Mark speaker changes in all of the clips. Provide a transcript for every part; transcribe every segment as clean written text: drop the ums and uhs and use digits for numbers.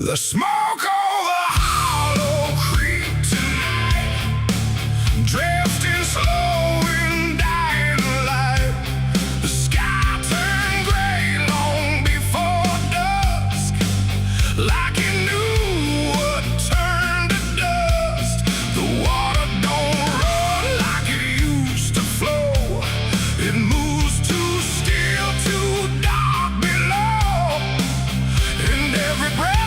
Speaker 1: The smoke over Hollow Creek tonight, drifting slow and dying light. The sky turned gray long before dusk, like it knew what turned to dust. The water don't run like it used to flow. It moves too still, too dark below. And every breath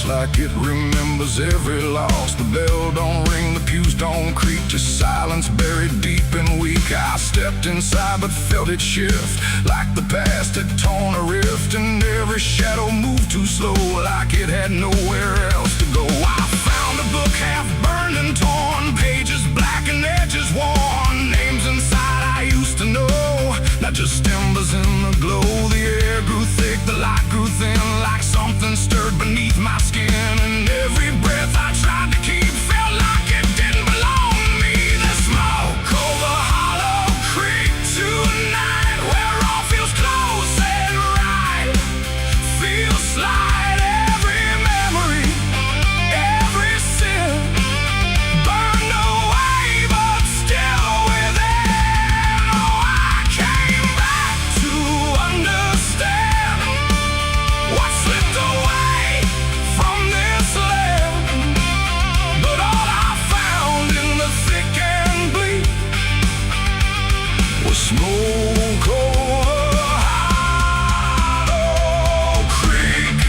Speaker 1: like it remembers every loss. The bell don't ring, the pews don't creak, just silence buried deep and weak. I stepped inside but felt it shift, like the past had torn a rift. And every shadow moved too slow, like it had nowhere else to go. I found a book half burned and torn, pages black and edges worn. Names inside I used to know, not just embers in the glow. The air grew thick, the light grew thin, like something stirred beneath my skin. And every breath I tried to keep felt like it didn't belong to me. The smoke over Hollow Creek tonight, where all feels close and right, feels slight. Every memory, every sin burned away, but still within. Oh, I came back to understand what slipped away from this land. But all I found in the thick and bleak was smoke over Hollow Creek.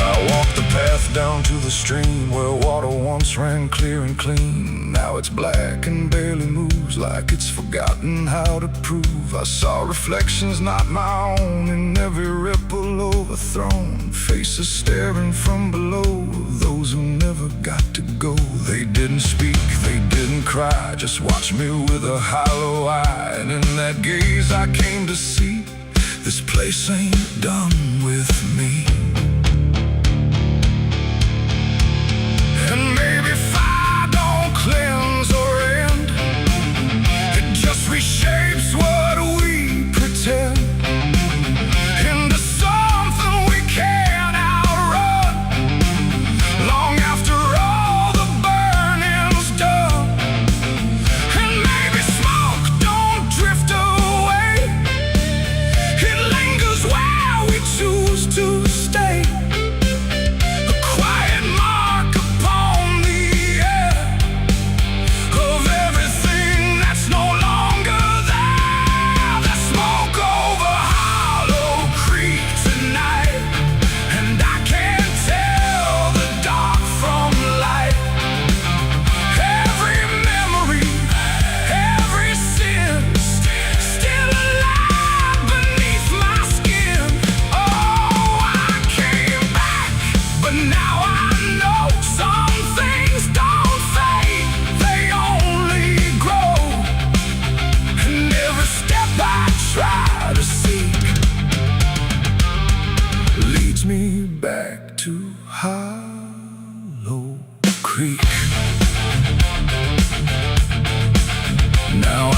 Speaker 1: I walked the path down to the stream where water once ran clear and clean. Now it's black and barely moves, like it's forgotten how to prove. I saw reflections not my own in every ripple overthrown, faces staring from below, those who never got to go. They didn't speak, they didn't cry, just watched me with a hollow eye. And in that gaze I came to see, this place ain't done with me. And maybe fire don't cleanse or end, it just reshapes what we pretend into something we can't outrun. Long after all the burning's done, and maybe smoke don't drift away, it lingers where we choose to stay.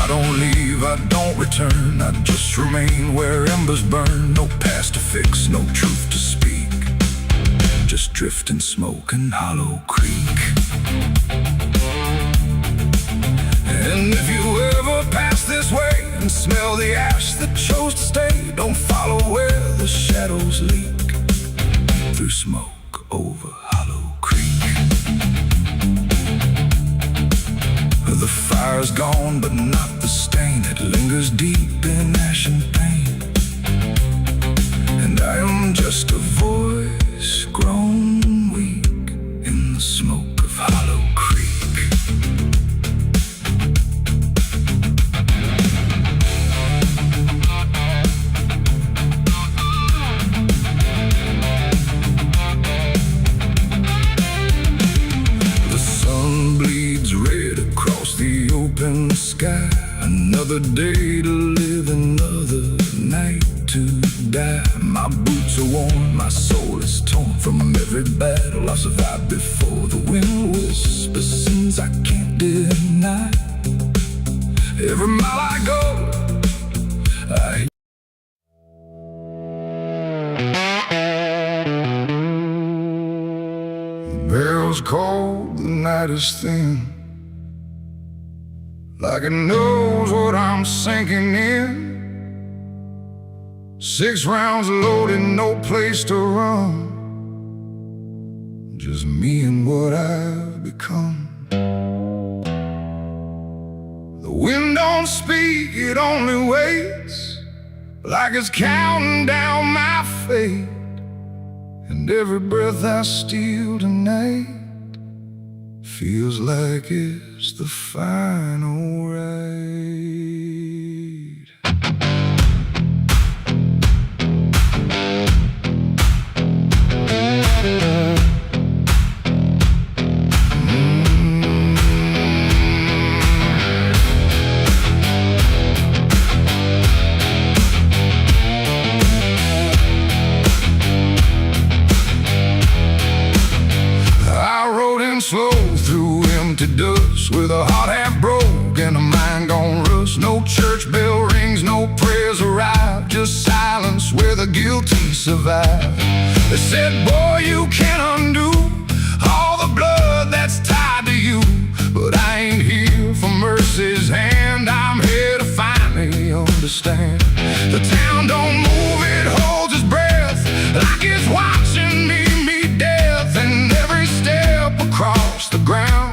Speaker 1: I don't leave, I don't return, I just remain where embers burn. No past to fix, no truth to speak, just drift and smoke in Hollow Creek. And if you ever pass this way and smell the ash that chose to stay, don't follow where the shadows leak through smoke over Hollow Creek. The fire's gone, but not the stain. It lingers deep in ash and pain. And I am just a voice grown weak in the smoke of Hollow Creek. Open sky, another day to live, another night to die. My boots are worn, my soul is torn from every battle I've survived before. The wind whispers sins I can't deny. Every mile I go, I the bell's cold, the night is thin, like it knows what I'm sinking in. 6 rounds loaded, no place to run, just me and what I've become. The wind don't speak, it only waits, like it's counting down my fate. And every breath I steal tonight feels like it's the final ride. Slow through empty dust, with a heart half broke and a mind gone rust. No church bell rings, no prayers arrive, just silence where the guilty survive. They said, boy, you can't undo all the blood that's tied to you. But I ain't here for mercy's hand, I'm here to finally understand. The town don't move, it holds its breath, like it's watching me meet death. And every step across the ground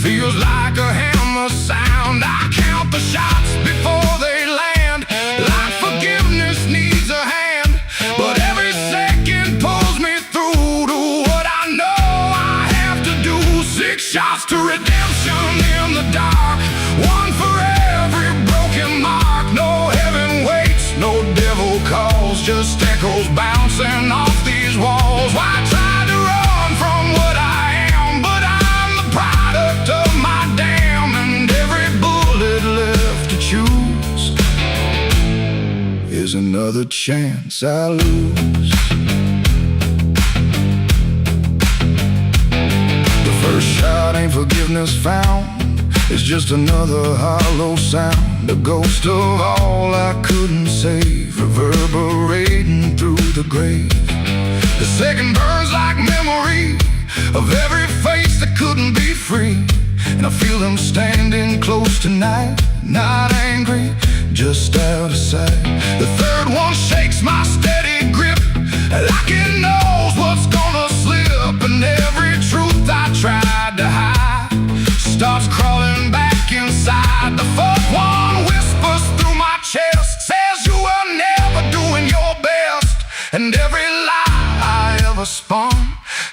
Speaker 1: feels like a hammer sound. I count the shots before they land, like forgiveness needs a hand. But every second pulls me through to what I know I have to do. 6 shots to redemption in the dark, one for every broken mark. No heaven waits, no devil calls, just echoes bouncing off these walls. Why try to run from what I am? But I'm the product of my damn, and every bullet left to choose is another chance I lose. The first shot ain't forgiveness found, it's just another hollow sound, a ghost of all I couldn't save, reverberating through the grave. The second burns like memory of every face that couldn't be free, and I feel them standing close tonight, not angry, just out of sight. The third one shakes my steady grip, like it knows what's gonna slip, and every truth I tried to hide starts crawling back inside. The fourth one whispers through my chest, says you were never doing your best, and every lie I ever spun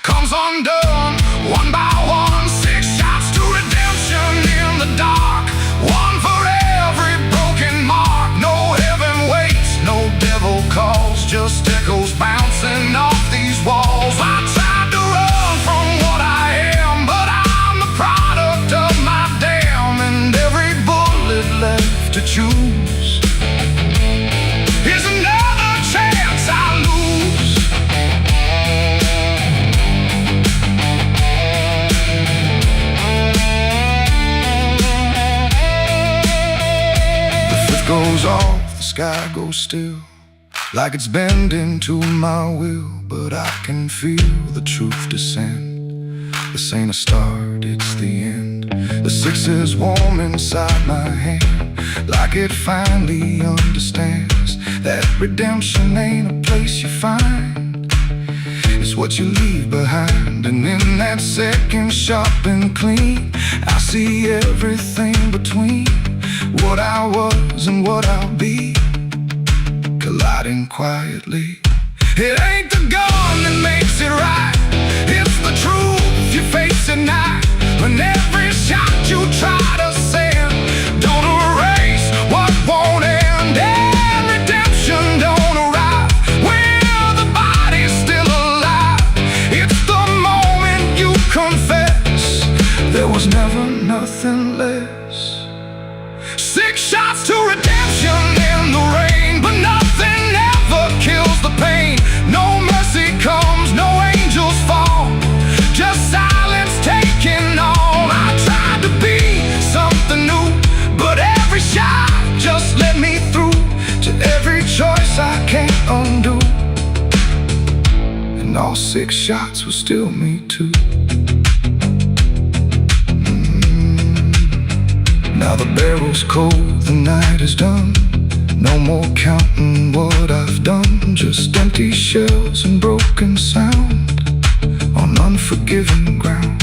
Speaker 1: comes undone, one by one. 6 shots to redemption in the dark, one for every broken mark. No heaven waits, no devil calls, just echoes bouncing off these walls. I tried to run from what I am, but I'm the product of my goes off, the sky goes still, like it's bending to my will. But I can feel the truth descend. This ain't a start, it's the end. The 6 is warm inside my hand, like it finally understands that redemption ain't a place you find, it's what you leave behind. And in that second, sharp and clean, I see everything between what I was and what I'll be, colliding quietly. It ain't the gun that makes it right, it's the truth you face at night. When every shot you try to send don't erase what won't end, and redemption don't arrive when the body's still alive. It's the moment you confess there was never nothing less. 6 shots to redemption in the rain, but nothing ever kills the pain. No mercy comes, no angels fall, just silence taking all. I tried to be something new, but every shot just let me through to every choice I can't undo. And all 6 shots were still me too. Now the barrel's cold, the night is done. No more counting what I've done, just empty shells and broken sound on unforgiving ground.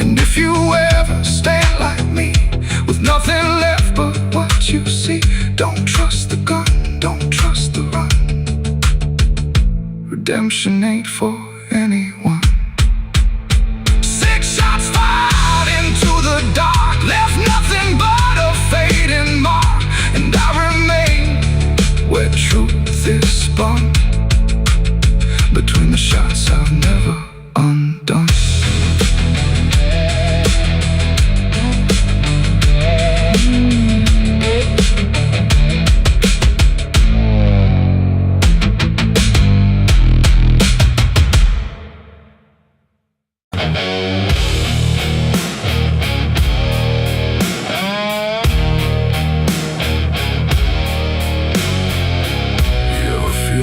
Speaker 1: And if you ever stand like me, with nothing left but what you see, don't trust the gun, don't trust the run. Redemption ain't for anyone. 6 shots fired into the dark, left nothing but a fading mark. And I remain where truth is spun, between the shots I've never undone.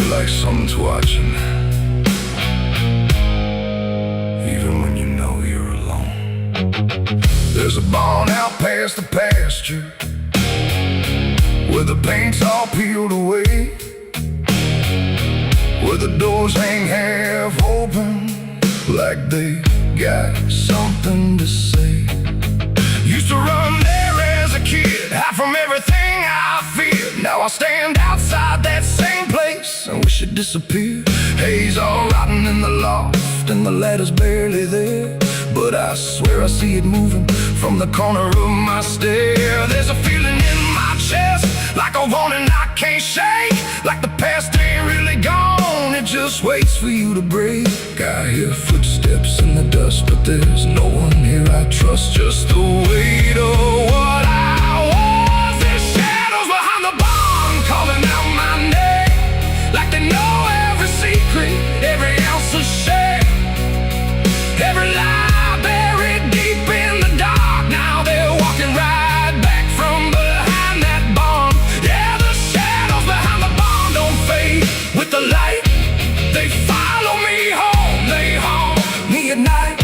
Speaker 1: Like someone's watching, even when you know you're alone. There's a barn out past the pasture, where the paint's all peeled away, where the doors hang half open, like they got something to say. Used to run there as a kid, hide from everything I feared. Now I stand outside that same place, I wish it disappeared. Haze all rotten in the loft, and the ladder's barely there, but I swear I see it moving from the corner of my stair. There's a feeling in my chest, like a warning I can't shake, like the past ain't really gone, it just waits for you to break. I hear footsteps in the dust, but there's no one here I trust, just the weight of what I was. There's shadows behind the barn calling out my name, like they know every secret, every ounce of shame, every lie buried deep in the dark. Now they're walking right back from behind that barn. Yeah, the shadows behind the barn don't fade with the light, they follow me home, they haunt me at night.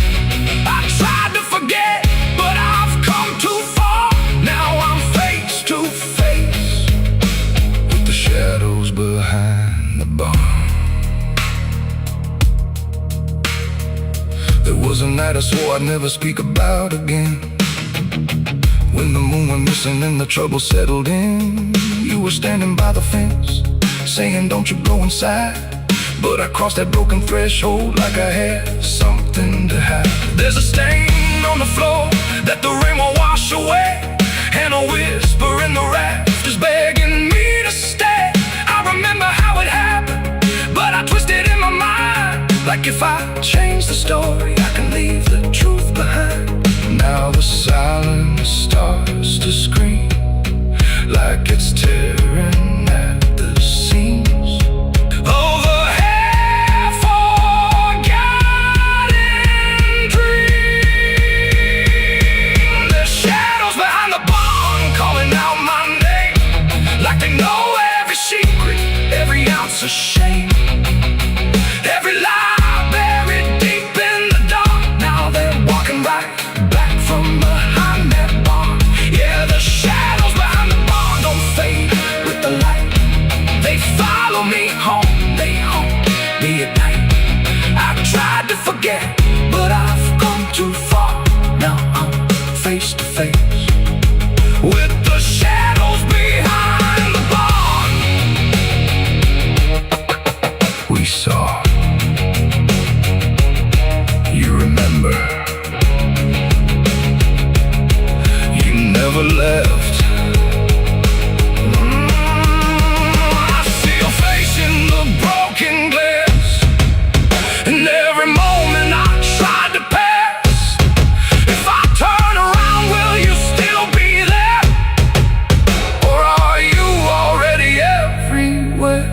Speaker 1: I tried to forget, but I've come too far. Now I'm face to face with the shadows behind the barn. There was a night I swore I'd never speak about again, when the moon went missing and the trouble settled in. You were standing by the fence, saying don't you go inside, but I crossed that broken threshold like I had something to hide. There's a stain on the floor that the rain will wash away, and a whisper in the rafters begging me to stay. I remember how it happened, but I twisted in my mind, like if I change the story I can leave the truth behind. Now the silence starts to scream, like it's tearing at the seams of a half-forgotten dream. The shadows behind the barn calling out my name, like they with the shadows behind the barn. We saw. You remember. You never left. I see your face in the broken glass, and every moment I tried to pass. If I turn around, will you still be there? Or are you already everywhere?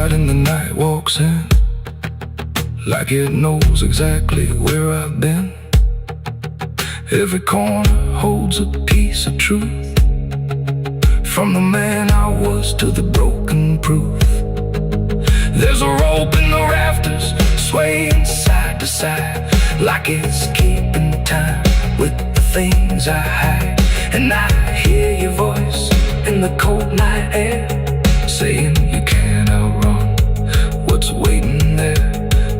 Speaker 1: And the night walks in like it knows exactly where I've been. Every corner holds a piece of truth, from the man I was to the broken proof. There's a rope in the rafters, swaying side to side, like it's keeping time with the things I hide. And I hear your voice in the cold night air, saying you can't outrun what's waiting there.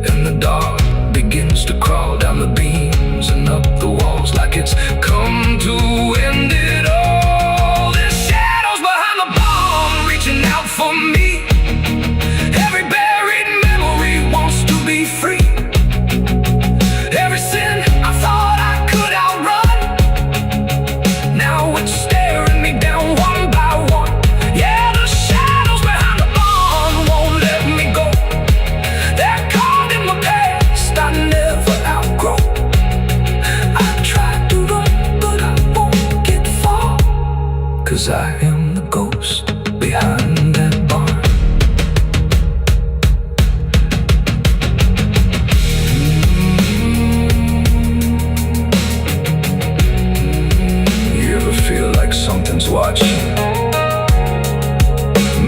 Speaker 1: And the dark begins to crawl down the beams and up the walls, like it's come to end it all. There's shadows behind the barn, reaching out for me. Every buried memory wants to be free. Every sin I thought I could outrun, now it's staring me down one by one. Yeah, the shadows behind the barn won't let me go. They're caught in the past I never outgrow. I tried to run, but I won't get far, 'cause I am the ghost behind that barn. You ever feel like something's watching?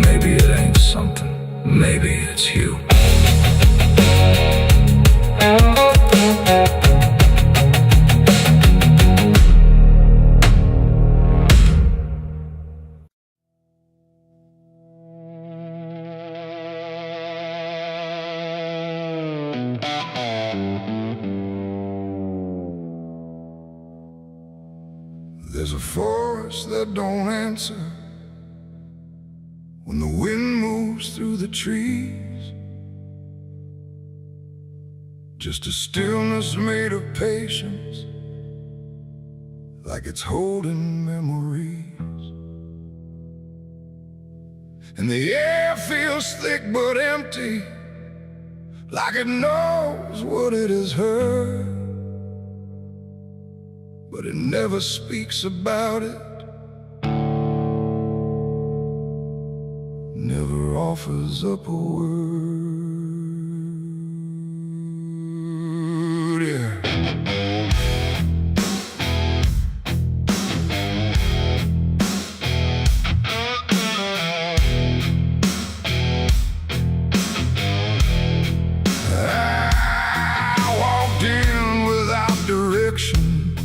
Speaker 1: Maybe it ain't something, maybe it's you. There's a forest that don't answer when the wind moves through the trees. Just a stillness made of patience, like it's holding memories. And the air feels thick but empty, like it knows what it has heard, but it never speaks about it, never offers up a word. Yeah. I walked in without direction,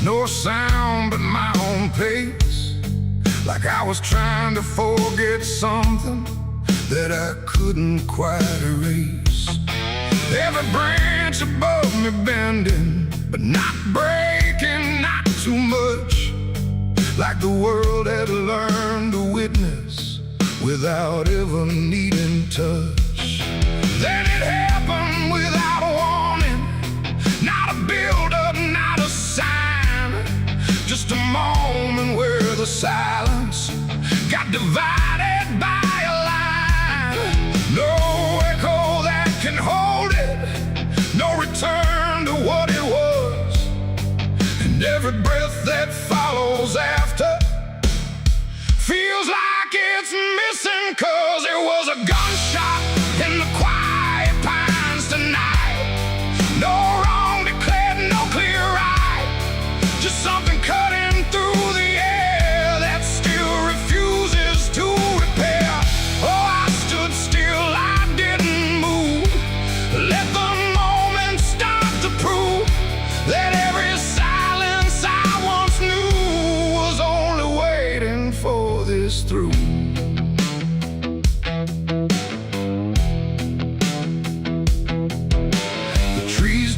Speaker 1: no sound but my own pace, like I was trying to forget something that I couldn't quite erase. Every branch above me bending, but not breaking, not too much, like the world had learned to witness without ever needing touch. Then it happened without warning, not a build-up, not a sign, just a moment where the silence got divided by a line. No echo that can hold it, no return to what it was. And every breath that follows after feels like it's missing, 'cause it was a gunshot in the quiet pines tonight. No wrong declared, no clear right, just something cutting through the air that still refuses to repair. Oh, I stood still, I didn't move, let the moment stop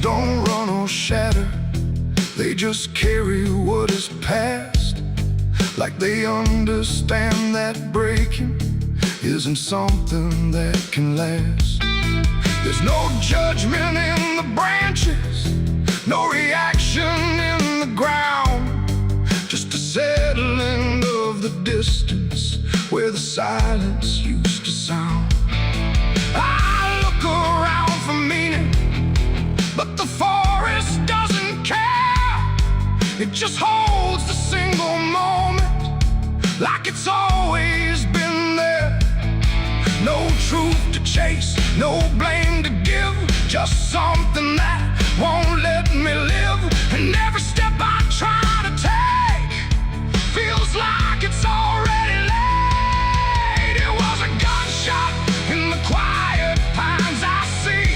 Speaker 1: don't run or shatter, they just carry what is past, like they understand that breaking isn't something that can last. There's no judgment in the branches, no reaction in the ground, just a settling of the distance where the silence used to sound. I look around for meaning, but the forest doesn't care. It just holds the single moment like it's always been there. No truth to chase, no blame to give, just something that won't let me live. And every step I try to take feels like it's already late. It was a gunshot in the quiet pines I see.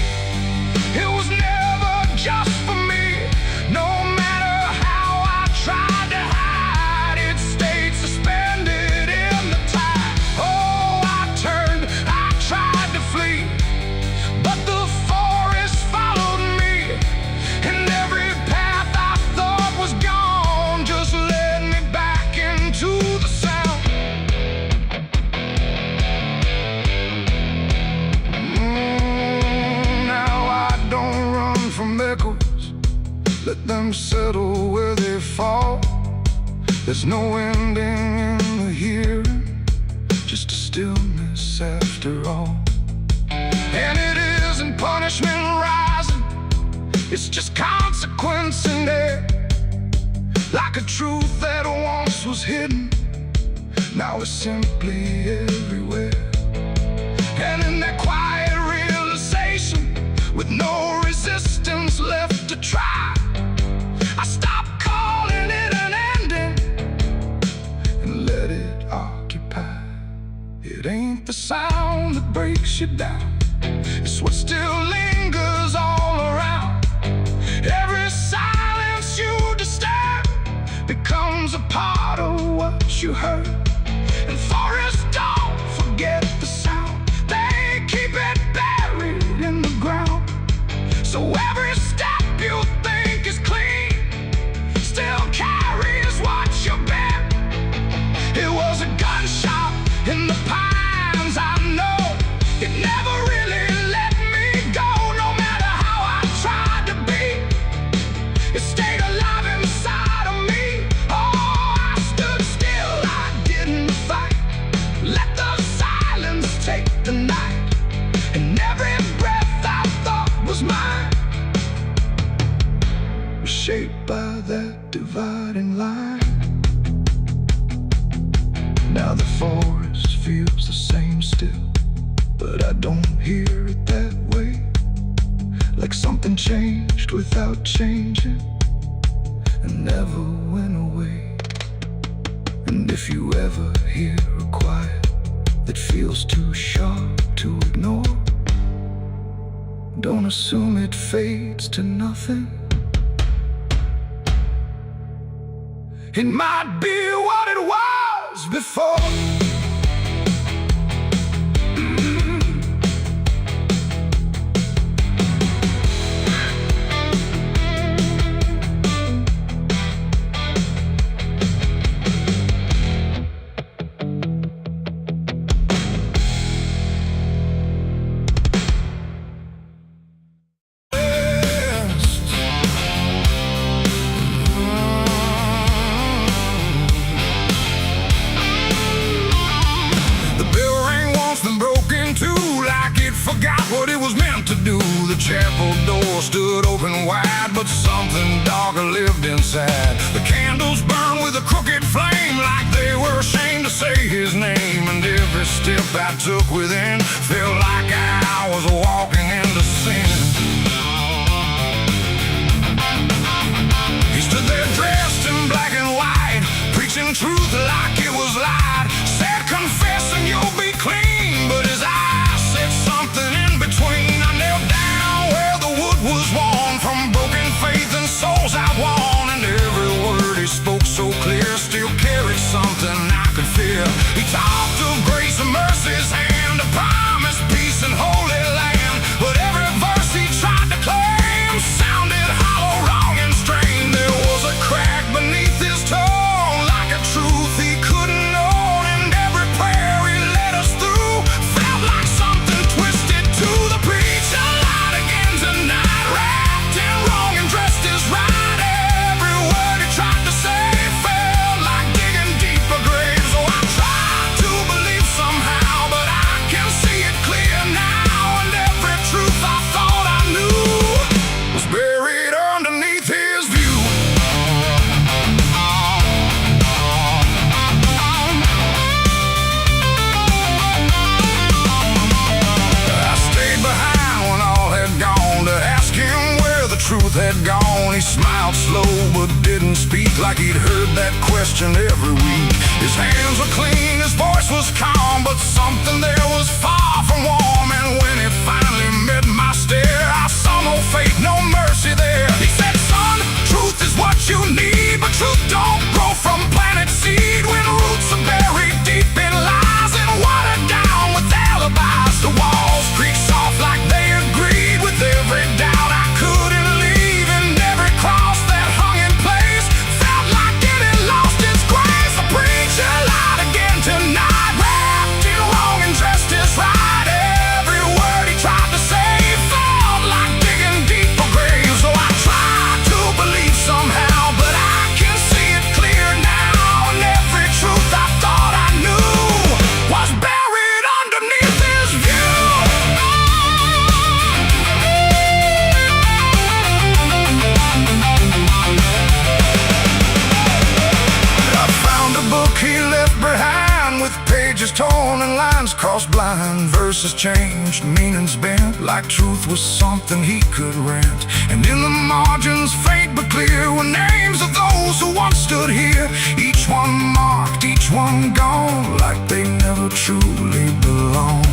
Speaker 1: It was never just for me. No matter how I tried to hide, it stayed suspended in the tide. Oh, I turned, I tried to flee, but the forest followed me, and every path I thought was gone just led me back into the sound. Now I don't run from echoes, let them settle where they fall. There's no ending in the hearing, just a stillness after all. And it isn't punishment rising, it's just consequence in there. Like a truth that once was hidden, now it's simply everywhere. And in that quiet realization, with no resistance left to try, I stopped calling it an ending and let it occupy. It ain't the sound that breaks you down, it's what still lingers all around. Every silence you disturb becomes a part of what you heard. And forests don't forget the sound, they keep it buried in the ground. So every step you think is clean still carries what you bear. It was a gunshot in the pines, I know. It never really let me go, no matter how I tried to be. It stayed alive inside of me. Oh, I stood still, I didn't fight. Let the silence take the night, and every breath I thought was mine was shaped by that dividing line. Now the forest feels the same still, but I don't hear it that way. Like something changed without changing and never went away. And if you ever hear a quiet that feels too sharp to ignore, don't assume it fades to nothing. It might be what it was before. Forgot what it was meant to do. The chapel door stood open wide, but something darker lived inside. The candles burned with a crooked flame, like they were ashamed to say his name. And every step I took within felt like I was walking into sin. He stood there dressed in black and white, preaching truth like it was lied. Said, confessing you'll be clean, but his eyes said something in between. I knelt down where the wood was worn from broken faith and souls I'd won. And every word he spoke so clear still carried something I could fear. He talked of grace and mercy's hand, a promise, peace and holy land. But every verse he tried truth had gone. He smiled slow but didn't speak, like he'd heard that question every week. His hands were clean, his voice was calm, but something there was far from warm. And when it finally met my stare, I saw no fate, no mercy there. He said, son, truth is what you need, but truth don't grow from planet seed. When roots are buried deep in lies and watered down with alibis, the walls creak soft like they agreed with every doubt I couldn't leave. And every cross that hung in place felt like it had lost its grace. The preacher lied again tonight, wrapped in wrong and dressed as right. Every word he tried to say felt like digging deep for graves. So I tried to believe somehow, but I can see it clear now. And every truth I thought I knew was buried underneath his view. I found a book he left behind, with pages torn and lines crossed blind. Verses changed, meanings bent, like truth was something he could rent. And in the margins, faint but clear, were names of those who once stood here. Each one marked, each one gone, like they never truly belonged.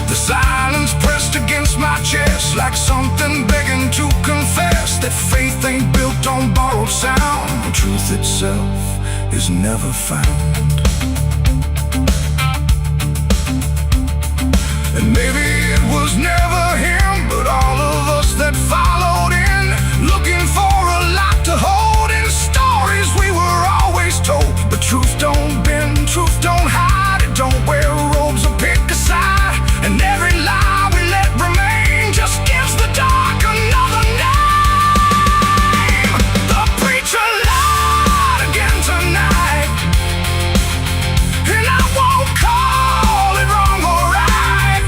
Speaker 1: The silence pressed against my chest, like something begging to confess that faith ain't built on borrowed sound. The truth itself is never found. And maybe it was never him, but all of us that followed in, looking for a lot to hold in stories we were always told. But truth don't bend, truth don't hide, it don't wear robes or pick a side. And every lie we let remain just gives the dark another name. The preacher lied again tonight, and I won't call it wrong or right,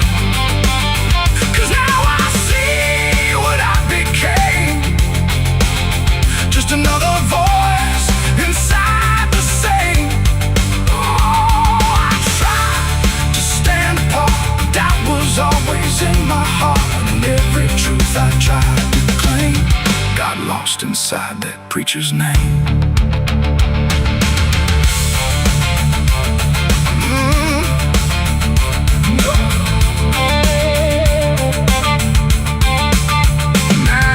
Speaker 1: 'cause now I see what I became. Just another voice inside the same. Oh, I tried to stand apart, but doubt was always in my heart. And every truth I tried to claim got lost inside that preacher's name.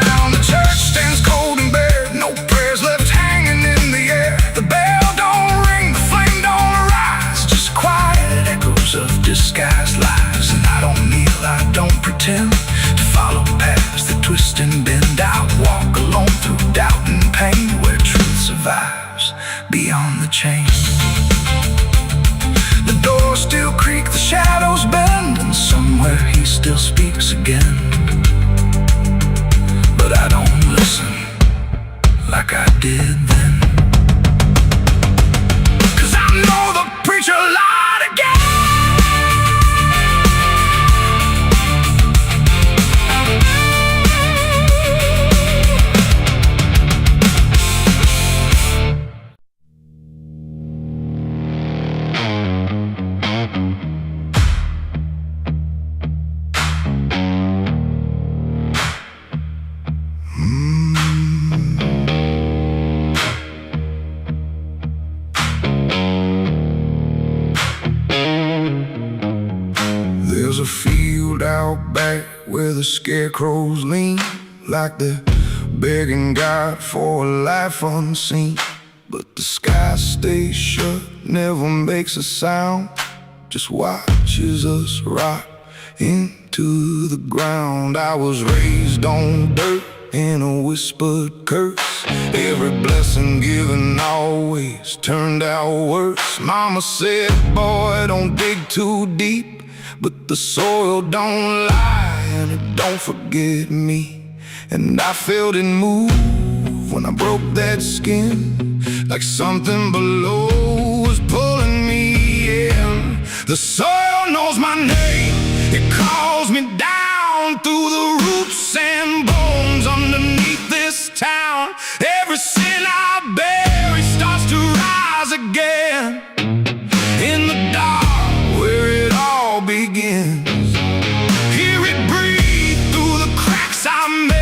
Speaker 1: Now the church stands cold and bare, no prayers left hanging in the air. The bell don't ring, the flame don't arise, just quiet echoes of disguised lies. And I don't kneel, I don't pretend to follow paths that twist and bend. I walk alone through doubt and pain, where truth survives beyond the chain. The doors still creak, the shadows bend, and somewhere he still speaks again. But I don't listen like I did then, 'cause I know the preacher lied again. There's a field out back where the scarecrows lean, like they're begging God for a life unseen. But the sky stays shut, never makes a sound, just watches us rot into the ground. I was raised on dirt in a whispered curse. Every blessing given always turned out worse. Mama said, boy, don't dig too deep, but the soil don't lie and it don't forget me. And I felt it move when I broke that skin, like something below was pulling me in. The soil knows my name, it calls me down through the roots and bones underneath this town. Every sin I bury starts to rise again in the dark where it all begins. Hear it breathe through the cracks I made.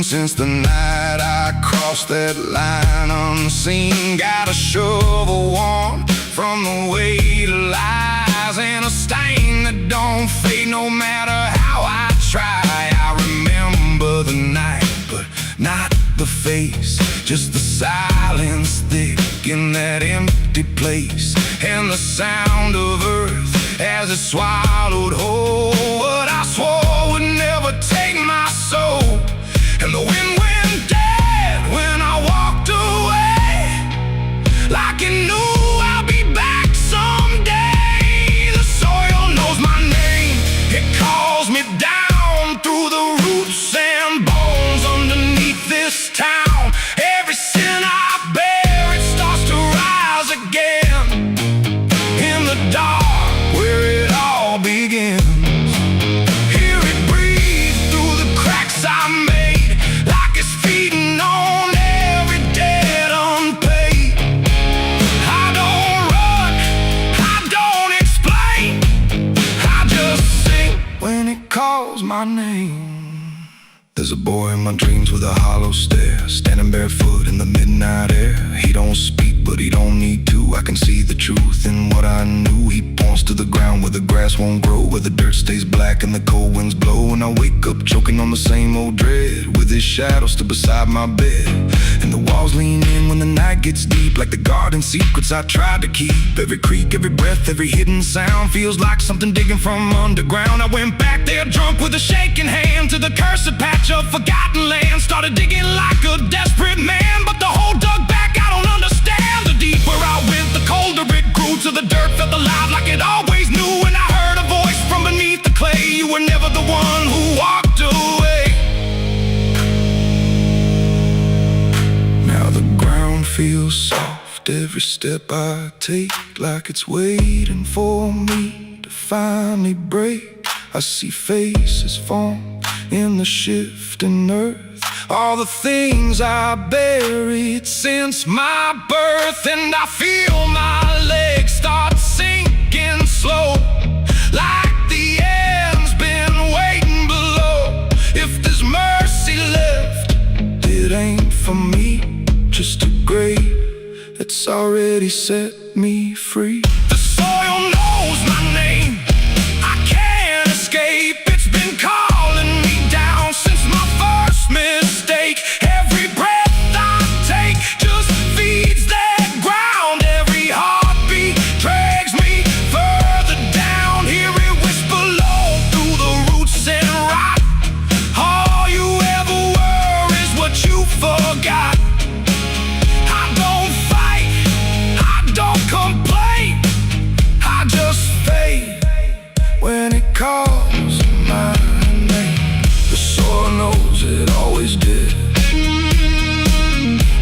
Speaker 1: since the night I crossed that line unseen. Got a shovel worn from the weight of lies, and a stain that don't fade no matter how I try. I remember the night, but not the face, just the silence thick in that empty place, and the sound of earth as it swallowed whole what I swore would never take my soul. And the wind went dead when I walked away, like it knew I'll be back someday. The soil knows my name, it calls me down through the roots and bones underneath this town. Every sin I bear, it starts to rise again in the dark where it all begins. Hear it breathe through the cracks I made, like it's feeding on every debt unpaid. I don't run, I don't explain, I just sing when it calls my name. There's a boy in my dreams with a hollow stare, standing barefoot in the midnight air. He don't speak, but he don't need to. I can see the truth in what I knew. He points to the ground where the grass won't grow, where the dirt stays black and the cold winds blow. And I wake up choking on the same old dread, with his shadow still beside my bed. And the walls lean in when the night gets deep, like the garden secrets I tried to keep. Every creak, every breath, every hidden sound feels like something digging from underground. I went back there drunk with a shaking hand to the cursed patch of forgotten land. Started digging like a desperate man, but the hole dug back, I don't understand. The deeper I went, the colder it grew, till the dirt felt alive like it always knew. And I heard a voice from beneath the clay, you were never the one who walked away. Now the ground feels soft, every step I take, like it's waiting for me to finally break. I see faces form in the shifting earth, all the things I buried since my birth. And I feel my legs start sinking slow, like the end's been waiting below. If there's mercy left, it ain't for me, just a grave that's already set me free. The soil knows my name, I can't escape. It's been calling me down since my first mistake. Every breath I take just feeds that ground. Every heartbeat drags me further down. Hear it whisper low through the roots and rot. All you ever were is what you forgot. I don't fight, I don't complain, I just fade when it calls my name. The soil knows it always did.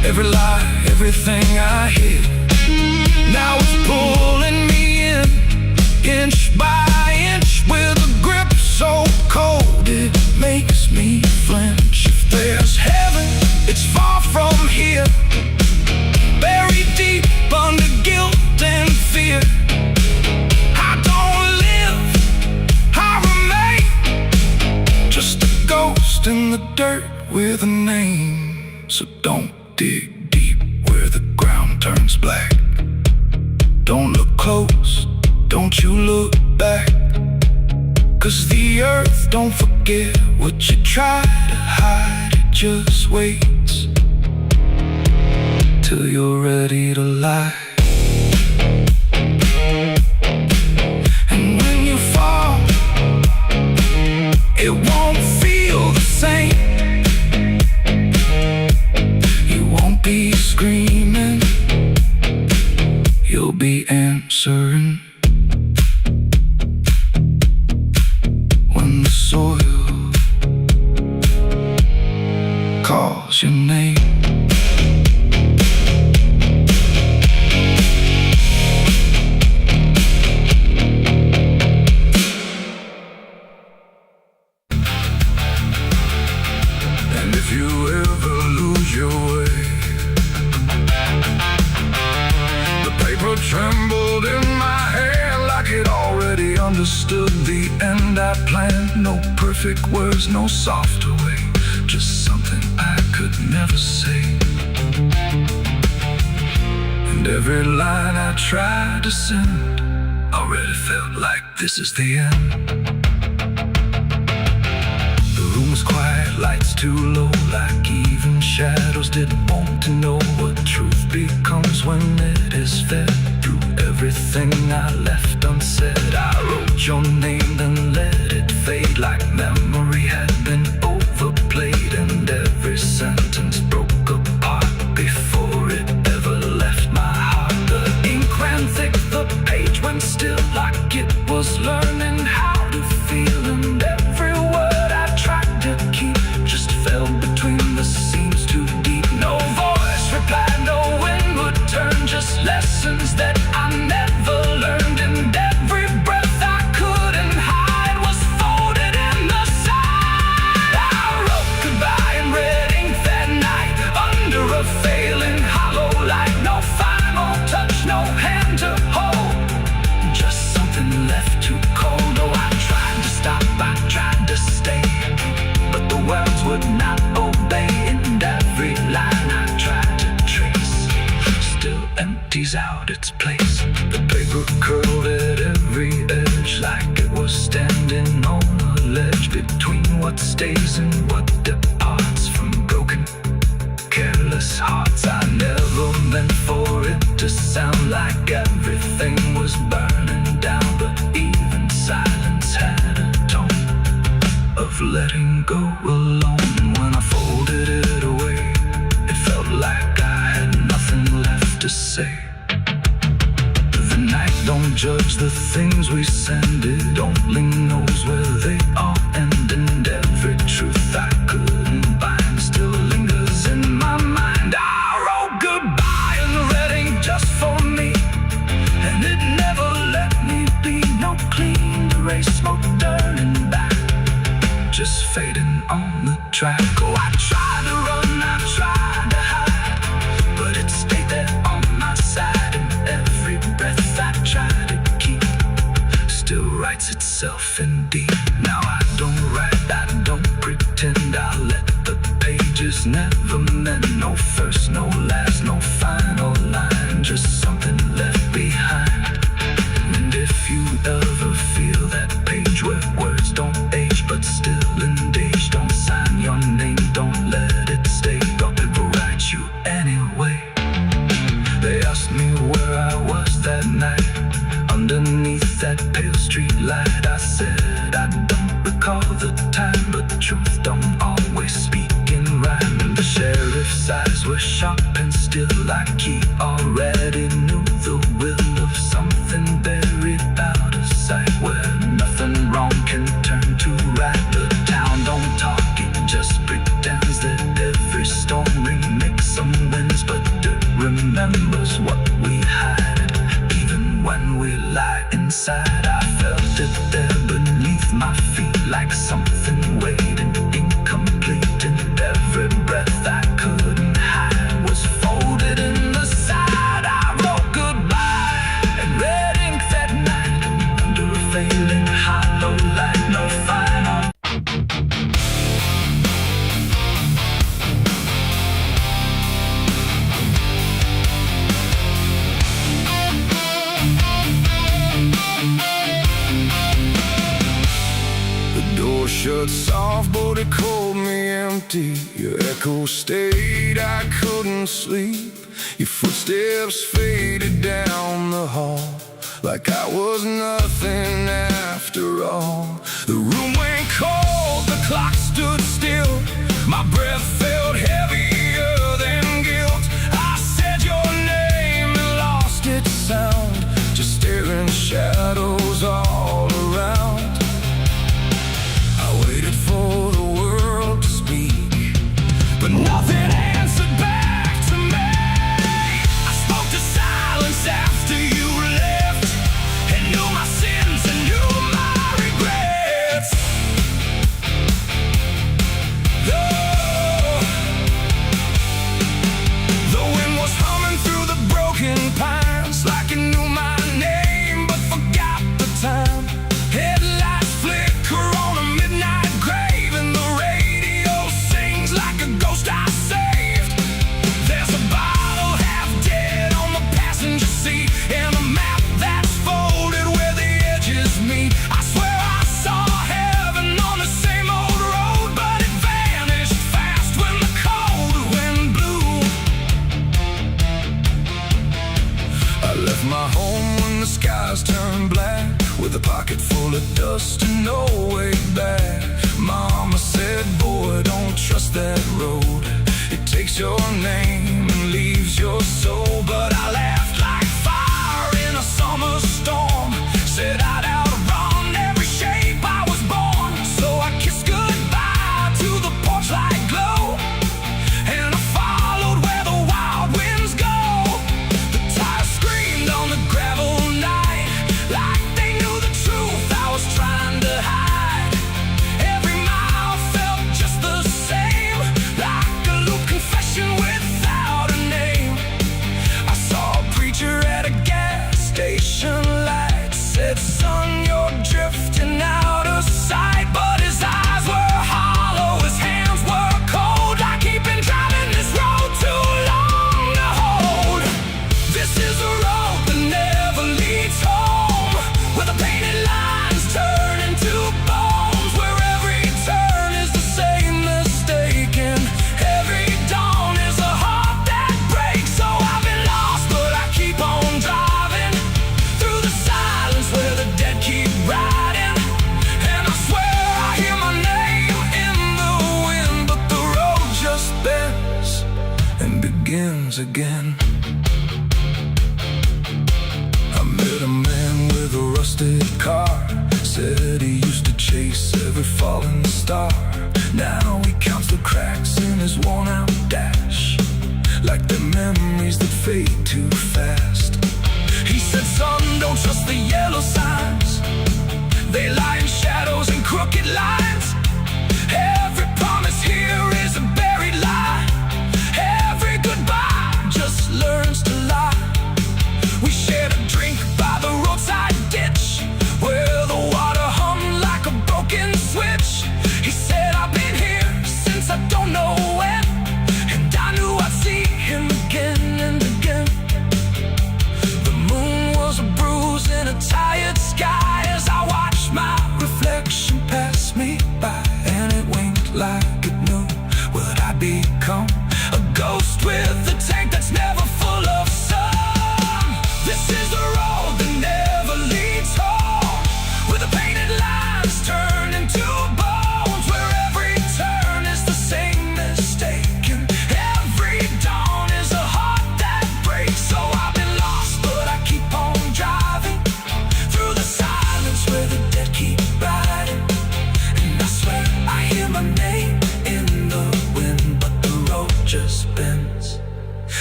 Speaker 1: Every lie, everything I hid, now it's pulling me in, inch by inch, with a grip so cold it makes me flinch. If there's heaven, it's far from here, buried deep under guilt and fear. I don't live, I remain, just a ghost in the dirt with a name. So don't dig deep where the ground turns black. Don't look close, don't you look back, 'cause the earth don't forget what you try to hide. It just waits till you're ready to lie. And when you fall, it won't feel the same. You won't be screaming, you'll be answering. When the soil calls your name. And if you ever lose your way, the paper trembled in my hand like it already understood the end I planned. No perfect words, no softer way, just something could never say. And every line I tried to send already felt like this is the end. The room was quiet, lights too low, like even shadows didn't want to know what truth becomes when it is fed through everything I left unsaid. I wrote your name, then let it fade like memory had been overplayed, and every sentence broke apart before it ever left my heart. The ink ran thick, the page went still, like it was learning how to feel, and every word I tried to keep just fell between the seams too deep. No voice replied, no wind would turn, just lessons that I never learned, and every breath I couldn't hide was folded in the side. I wrote goodbye in red ink that night, under a failing hollow light. No final touch, no hand to hold, just something left too cold. Oh, I tried to stop, I tried to stay, but the words would not obey, and every line I tried to trace still empties out its place. The paper curled at every edge, like it was standing on a ledge between what stays and what departs from broken, careless hearts. I never meant for it to sound like everything was burning down, but even silence had a tone of letting go alone. When I folded it away, it felt like I had nothing left to say. The night don't judge the things we send, it only knows where they all end, and every truth I couldn't bind still lingers in my mind. I wrote goodbye in red ink just for me, and it never let me be. No clean erase, smoke turning back, just fading on the track. Oh, I tried to run, I tried to hide, but it stayed there on my side, and every breath I tried to keep still writes itself in deep. Now I don't write, I don't pretend, I let the pages never meant no first, no last, no final line, just something left behind. And if you ever feel that page where words don't age but still engage, don't sign your name, don't let it stay, but people write you anyway. They asked me where I was that night, underneath that pale street light. I said I don't recall the time, but truth don't always speak in rhyme. And the sheriff's eyes were sharp and still, like he already knew the will of something buried out of sight, where nothing wrong can turn to right. The town don't talk, it just pretends that every storm remakes some winds, but it remembers what we hide, even when we lie inside. I felt it there beneath my feet, like something waiting incomplete, and every breath I couldn't hide was folded in the side. I wrote goodbye in red ink that night, under a failing hollow light. No final. Shut soft, but it called me empty. Your echo stayed, I couldn't sleep. Your footsteps faded down the hall, like I was nothing after all. The room went cold, the clock stood still. My breath felt heavier than guilt. I said your name and lost its sound, just staring shadows all around. Waited for the world to speak, but nothing answered back to me. I spoke to silence after you left, and knew my sins and knew my regrets. Oh, my home when the skies turn black, with a pocket full of dust and no way back. Mama said, boy, don't trust that road. It takes your name and leaves your soul. But I laughed like fire in a summer storm, said I'd outrun every shape I was born. So I kissed goodbye to the porch light glow, and I followed where the wild winds go. The tires screamed on the gravel night, like they knew the truth I was trying to hide. Every mile felt just the same, like a loop confession without a name. I saw a preacher at a gas station light, said, son, you're drifting out of sight. But his eyes were hollow, his hands were cold, like he'd been driving this road too long to hold. This is a road that never leads home, where the painted lines turn into bones, where every turn is the same mistake, and every dawn is a heart that breaks. So I've been lost, but I keep on driving through the silence where the dead keep riding. And I swear I hear my name in the wind, but the road just bends and begins again. I met a man with a rusted car, said he used to chase every falling star. Now he counts the cracks in his worn-out dash, like the memories that fade too fast. He said, son, don't trust the yellow signs, they lie in shadows and crooked lines. Every promise here is a buried lie, every goodbye just learns to lie. We shared a drink by the roadside ditch, where the water hummed like a broken switch. He said, I've been here since I don't know when, and I knew I'd see him again and again. The moon was a bruise in a tired sky, as I watched my reflection pass me by, and it winked like it knew what I'd become, a ghost with a tank that's never full of sun. This is the road that never leads home, where the painted lines turn into bones, where every turn is the same mistake, and every dawn is a heart that breaks. So I've been lost, but I keep on driving through the silence where the dead keep riding. And I swear I hear my name in the wind, but the road just bends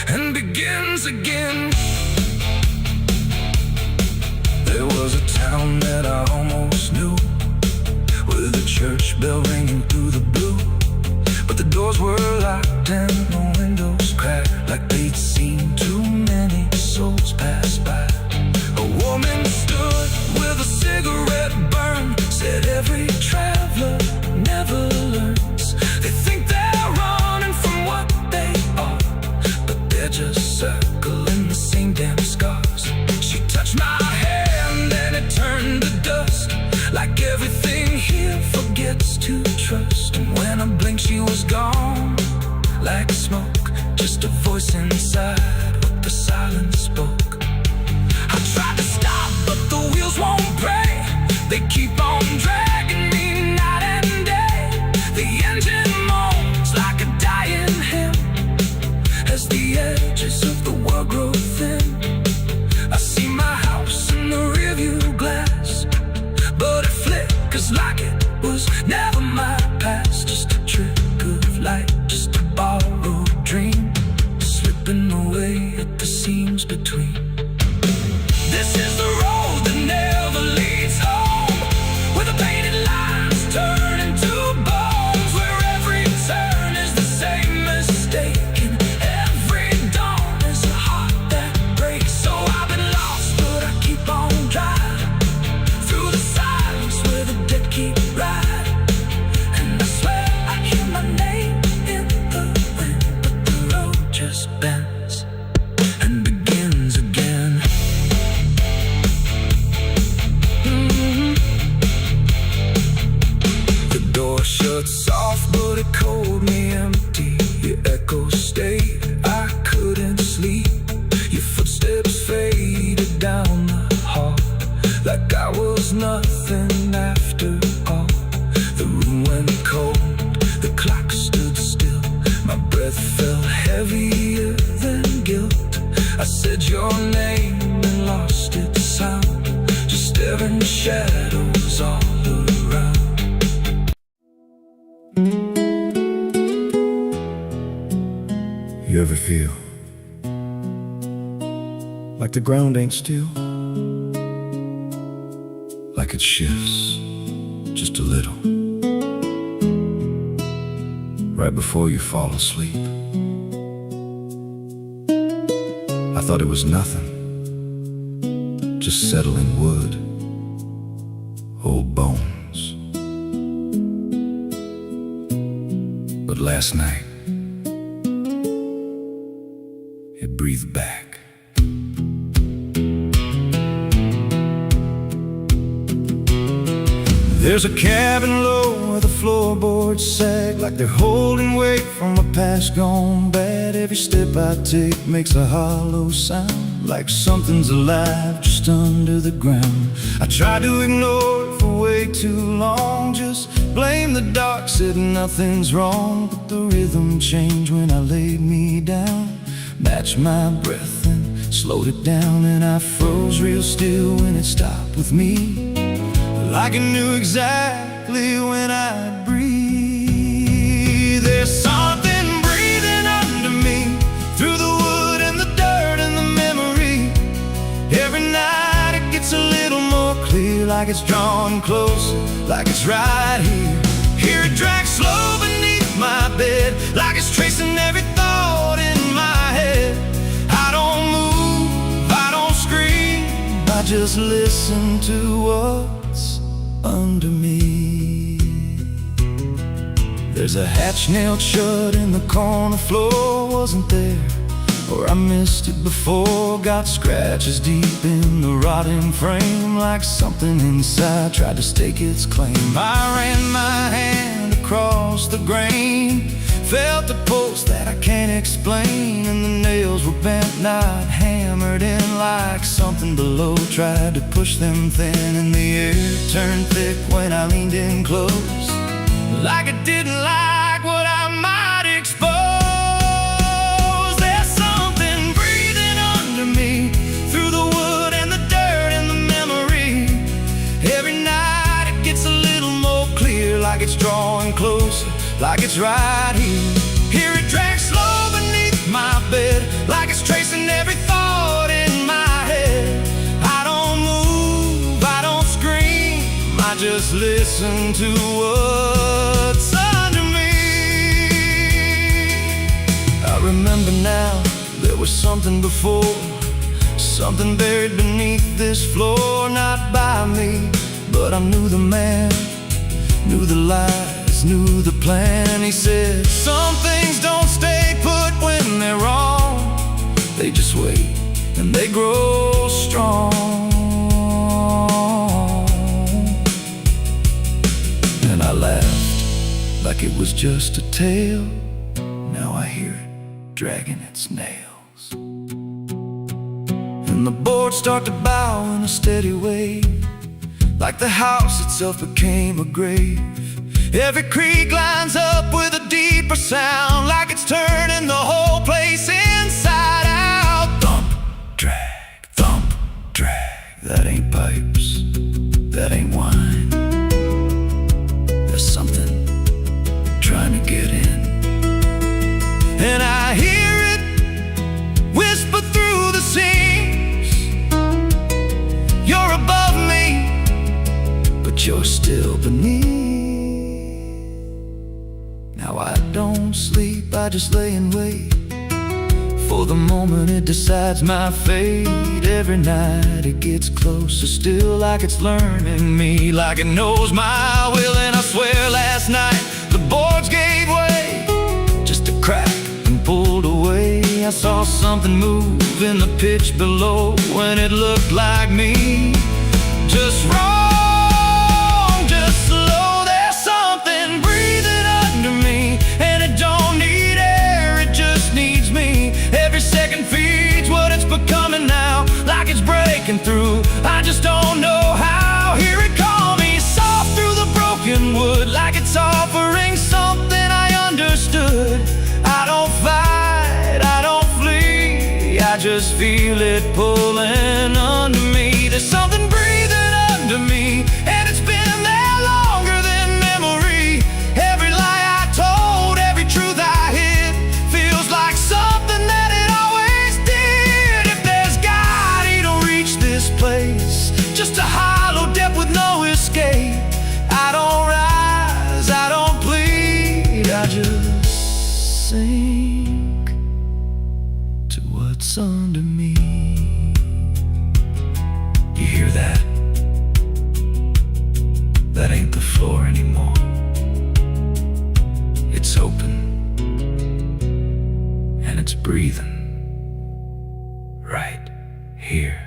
Speaker 1: and begins again. There was a town that I almost knew, with a church bell ringing through the blue, but the doors were locked and the windows cracked, like they'd seen too many souls pass by. A woman stood with a cigarette burn, said every traveler never learns. They think they're running from what they are, but they're just circling the same damn scars. She touched my hand and it turned to dust, like everything here forgets to trust. And when I blinked she was gone, like smoke, just a voice inside what the silence spoke. I tried to stop but the wheels won't pray, they keep on dragging me night and day. The engine moans like a dying hymn, as the edges of the world grow thin. I see my house in the rearview glass, but it flickers like it was never my past. Just a trick of light, just a borrowed dream, slipping away at the seams between. This is the road that never leads home, where the painted lines turn into bones, where every turn is the same mistake, and every dawn is a heart that breaks. So I've been lost, but I keep on driving through the silence where the dead keep riding. And I swear I hear my name in the wind, but the road just bends and begins again. your name and lost its sound, just staring shadows all around. You ever feel like the ground ain't still? Like it shifts just a little right before you fall asleep. I thought it was nothing, just settling wood, old bones. But last night, it breathed back. There's a cabin low where the floorboards sag, like they're holding weight from a past gone bad. Every step I take makes a hollow sound, like something's alive just under the ground. I tried to ignore it for way too long, just blame the dark, said nothing's wrong. But the rhythm changed when I laid me down, matched my breath and slowed it down. And I froze real still when it stopped with me, like I knew exactly when I'd breathe. There's something breathing under me, through the wood and the dirt and the memory. Every night it gets a little more clear, like it's drawing closer, like it's right here. Hear it drag slow beneath my bed, like it's tracing every thought in my head. I don't move, I don't scream, I just listen to what's under me. There's a hatch nailed shut in the corner floor, wasn't there, or I missed it before. Got scratches deep in the rotting frame, like something inside tried to stake its claim. I ran my hand across the grain, felt a pulse that I can't explain, and the nails were bent, not hammered in, like something below tried to push them thin. And the air turned thick when I leaned in close, like it didn't like what I might expose. There's something breathing under me, through the wood and the dirt and the memory. Every night it gets a little more clear, like it's drawing closer, like it's right here. Hear it drag slow beneath my bed, like it's tracing every thought in my head. I don't move, I don't scream, I just listen to what's under me. I remember now, there was something before, something buried beneath this floor. Not by me, but I knew the man, knew the lies, knew the plan. He said, some things don't stay put when they're wrong, they just wait and they grow strong. And I laughed like it was just a tale. Now I hear it dragging its nails, and the boards start to bow in a steady way, like the house itself became a grave. Every creak lines up with a deeper sound, like it's turning the whole place inside out. Thump, drag, that ain't pipes, that ain't wine. There's something trying to get in, and I hear it whisper through the seams. You're above me, but you're still beneath. Now I don't sleep, I just lay and wait for the moment it decides my fate. Every night it gets closer still, like it's learning me, like it knows my will. And I swear last night the boards gave way, just a crack and pulled away. I saw something move in the pitch below when it looked like me, just wrong, just slow. There's something breathing under me, and it don't need air, it just needs me. Every second feeds what it's becoming now, like it's breaking through, I just don't know how. Hear it call me soft through the broken wood, like it's offering something I understood. I don't fight, I don't flee, I
Speaker 2: I just feel it pulling under me. There's something breathing under me, and it's been there longer than memory. Every lie I told, every truth I hid, feels like something that it always did. If there's God, he don't reach this place, just a hollow depth with no escape. I don't rise, I don't plead, I just sink to what's under me. You hear that? That ain't the floor anymore. It's open, and it's breathing right here.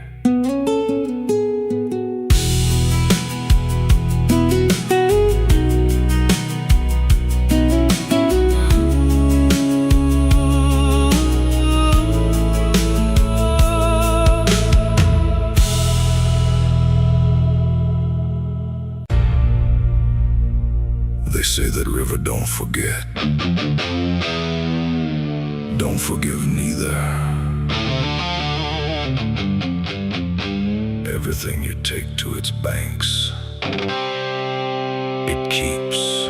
Speaker 1: They say that river don't forget, don't forgive neither. Everything you take to its banks, it keeps.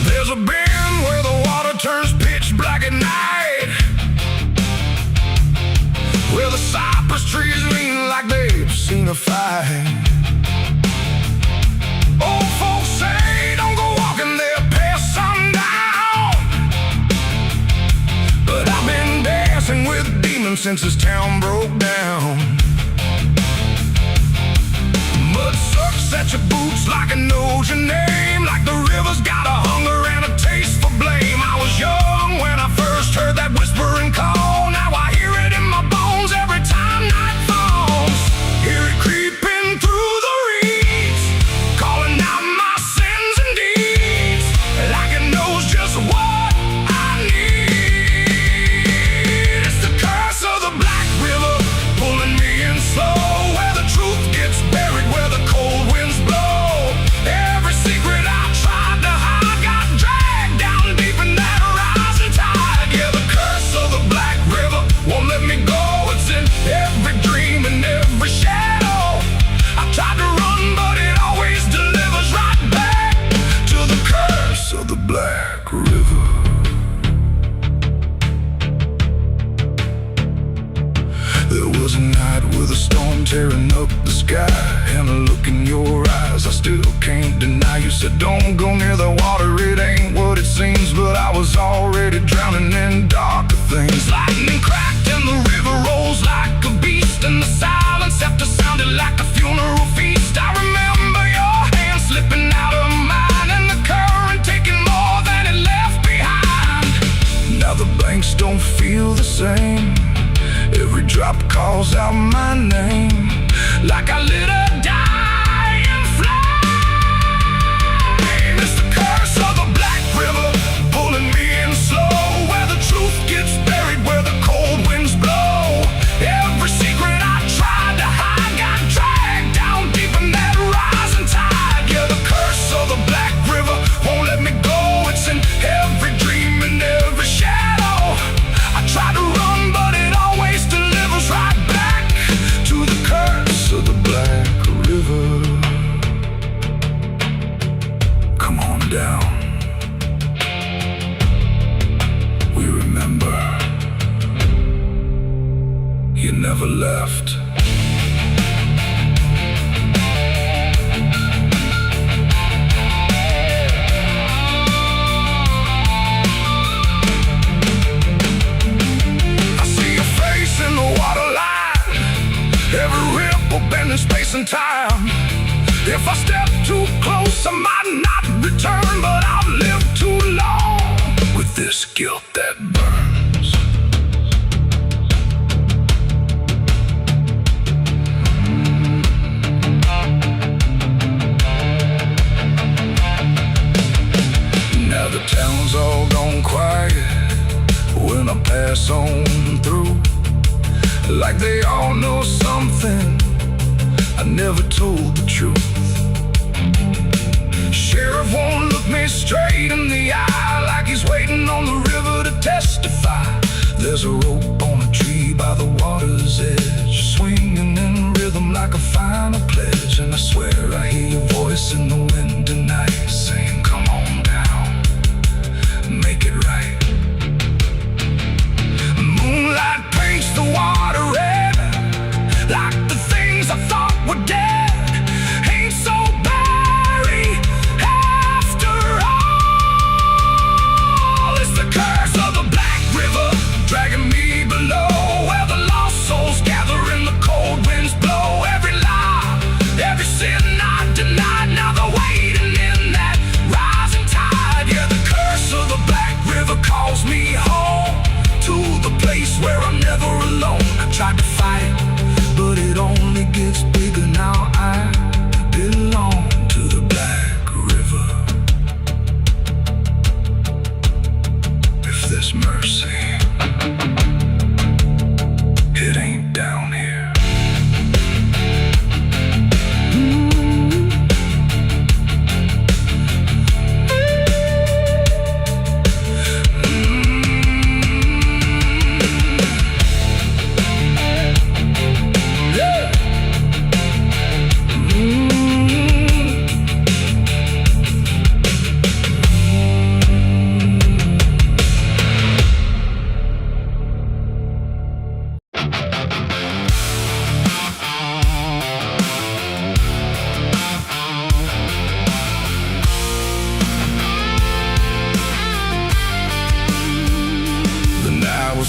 Speaker 1: There's a bend where the water turns pitch black at night, where the cypress trees lean like they've seen a fight. Old folks say don't go walking there past sundown, but I've been dancing with demons since this town broke down. Mud sucks at your boots like it knows your name, like the river's got a hunger and a taste for blame. I was young when I first heard that whispering call. Now I hear it in my bones every time night falls. Hear it creeping through the reeds, calling out my sins and deeds, like it knows just what I need. It's the curse of the Black River, pulling me in slow, where the truth gets buried, where the cold winds blow. Every secret I tried to hide got dragged down deep in that rising tide. Yeah, the curse of the Black River won't let me go. It's in every dream and every shadow. I tried to run, but it always delivers right back to the curse of the Black River. There was a night with a storm tearing up the sky, and a look in your eyes I still can't deny. You said don't go near the water, it ain't what it seems, but I was already drowning in darker things. Lightning cracked and the river rolls like a beast, and the silence after sounded like a funeral feast. I remember your hand slipping out of mine, and the current taking more than it left behind. Now the banks don't feel the same, every drop calls out my name, like I lit a dying flame. It's the curse of the Black River, pulling me in slow, where the truth gets buried, where the cold winds blow. Every secret I tried to hide got dragged down deep in that rising tide. Yeah, the curse of the Black River won't let me go. It's in every dream and every shadow. I try to run, but it always delivers right back to the curse of the Black River. Come on down, we remember you never left. I see your face in the waterline, every ripple bending space and time. If I step too close, I might not return, but I've lived too long with this guilt that burns. Now the town's all gone quiet when I pass on through, like they all know something never told the truth. Sheriff won't look me straight in the eye, like he's waiting on the river to testify. There's a rope on a tree by the water's edge, swinging in rhythm like a final pledge. And I swear I hear your voice in the wind tonight, saying, come on down, make it right. Moonlight paints the water red, like the things I thought were dead ain't so buried after all. It's the curse of the Black River dragging me below, where the lost souls gather and the cold winds blow. Every lie, every sin I denied, now they're waiting in that rising tide. Yeah, the curse of the Black River calls me home, to the place where I'm never alone. I tried to fight, but it only gets bigger now. I belong to the Black River. If there's mercy, it ain't down here.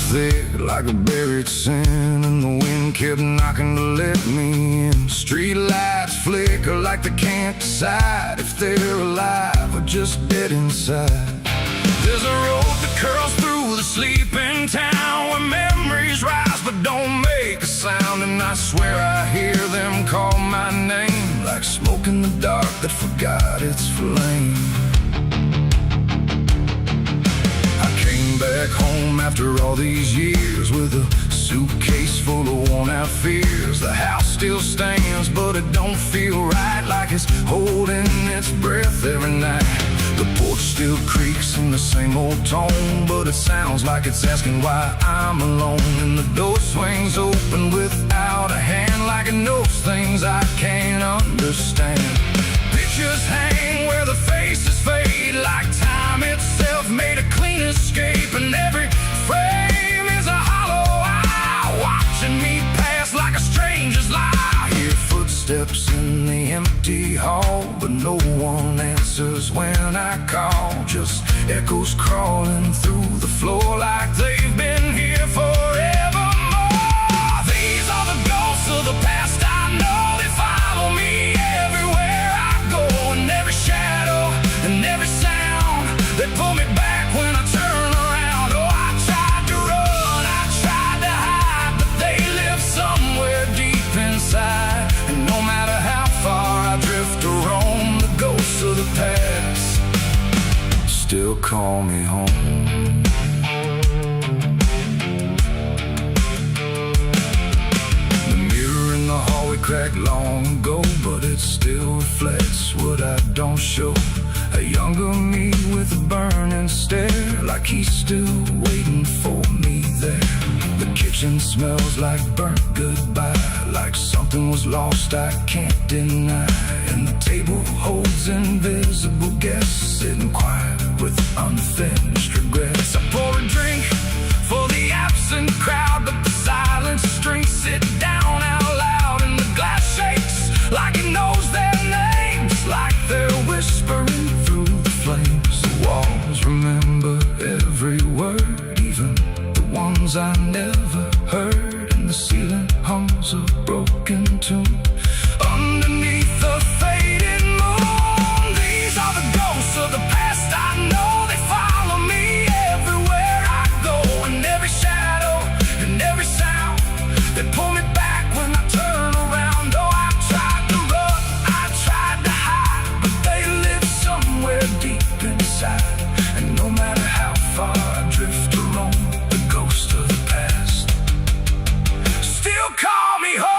Speaker 1: Thick like a buried sin, and the wind kept knocking to let me in. Street lights flicker like they can't decide if they're alive or just dead inside. There's a road that curls through the sleeping town, where memories rise but don't make a sound. And I swear I hear them call my name, like smoke in the dark that forgot its flame. Back home after all these years, with a suitcase full of worn-out fears. The house still stands, but it don't feel right, like it's holding its breath every night. The porch still creaks in the same old tone, but it sounds like it's asking why I'm alone. And the door swings open without a hand, like it knows things I can't understand. Pictures hang where the faces fade, like time itself made a clean escape. And every frame is a hollow eye, watching me pass like a stranger's lie. Hear footsteps in the empty hall, but no one answers when I call. Just echoes crawling through the floor, like they've been here forevermore. These are the ghosts of the past I know. They follow me everywhere I go, and every shadow and every sound, they pull me back when I turn around. Oh, I tried to run, I tried to hide, but they live somewhere deep inside. And no matter how far I drift or roam, the ghosts of the past still call me home. The mirror in the hallway cracked long ago, but it still reflects what I don't show. A younger me with a burning stare, like he's still waiting for me there. The kitchen smells like burnt goodbye, like something was lost I can't deny. And the table holds invisible guests, sitting quiet with unfinished regrets. I pour a drink for the absent crowd, but the silence drinks it down out loud. And the glass shakes like it knows their names, like they're whispering through the flames. The walls remember every word, even the ones I never heard. And the ceiling hums a broken tune underneath the faded moon. These are the ghosts of the past I know. They follow me everywhere I go, and every shadow and every sound, they pull me back when I turn around. Oh, I tried to run, I tried to hide, but they live somewhere deep inside. And no matter how far I drift or roam, the ghost of the past still call me home.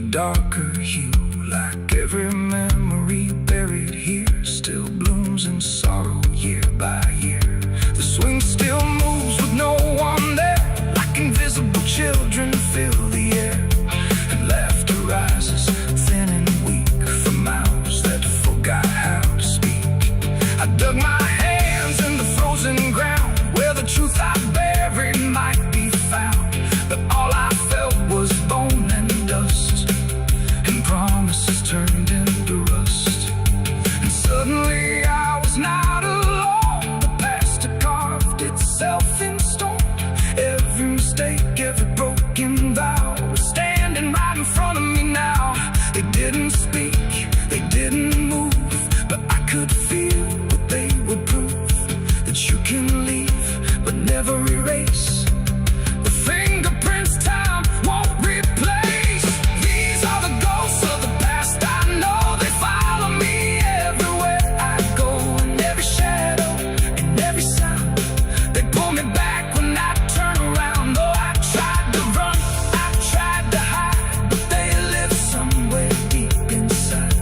Speaker 1: darker hue, like every memory buried here still blooms in sorrow year by year. The swing still moves with no one there, like invisible children fill the air, and laughter rises thin and weak from mouths that forgot how to speak. I dug my hands in the frozen ground where the truth I buried might be found, but all I felt was bone and dust, and promises turned into rust. And suddenly I was not alone. The past had carved itself in stone. Every mistake, every broken vow was standing right in front of me now. They didn't speak, they didn't move, but I could feel what they would prove. That you can leave, but never erase the fingerprints time won't replace. These are the ghosts of the past. I know they follow me everywhere I go, in every shadow, in every sound. They pull me back when I turn around. Though I tried to run, I tried to hide, but they live somewhere deep inside.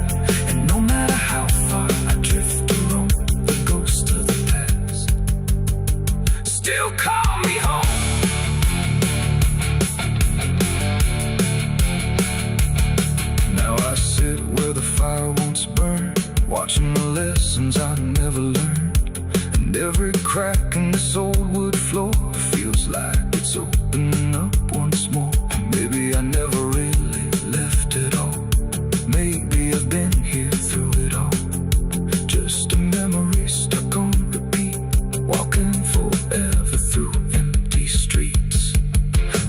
Speaker 1: And no matter how far I drift or roam, the ghost of the past still call me home. Now I sit where the fire once burned, watching the lessons I never learned. And every crack in this old wood floor feels like it's opening up once more. Maybe I never really left it all. Maybe I've been here through it all. Just a memory stuck on repeat, walking forever through empty streets.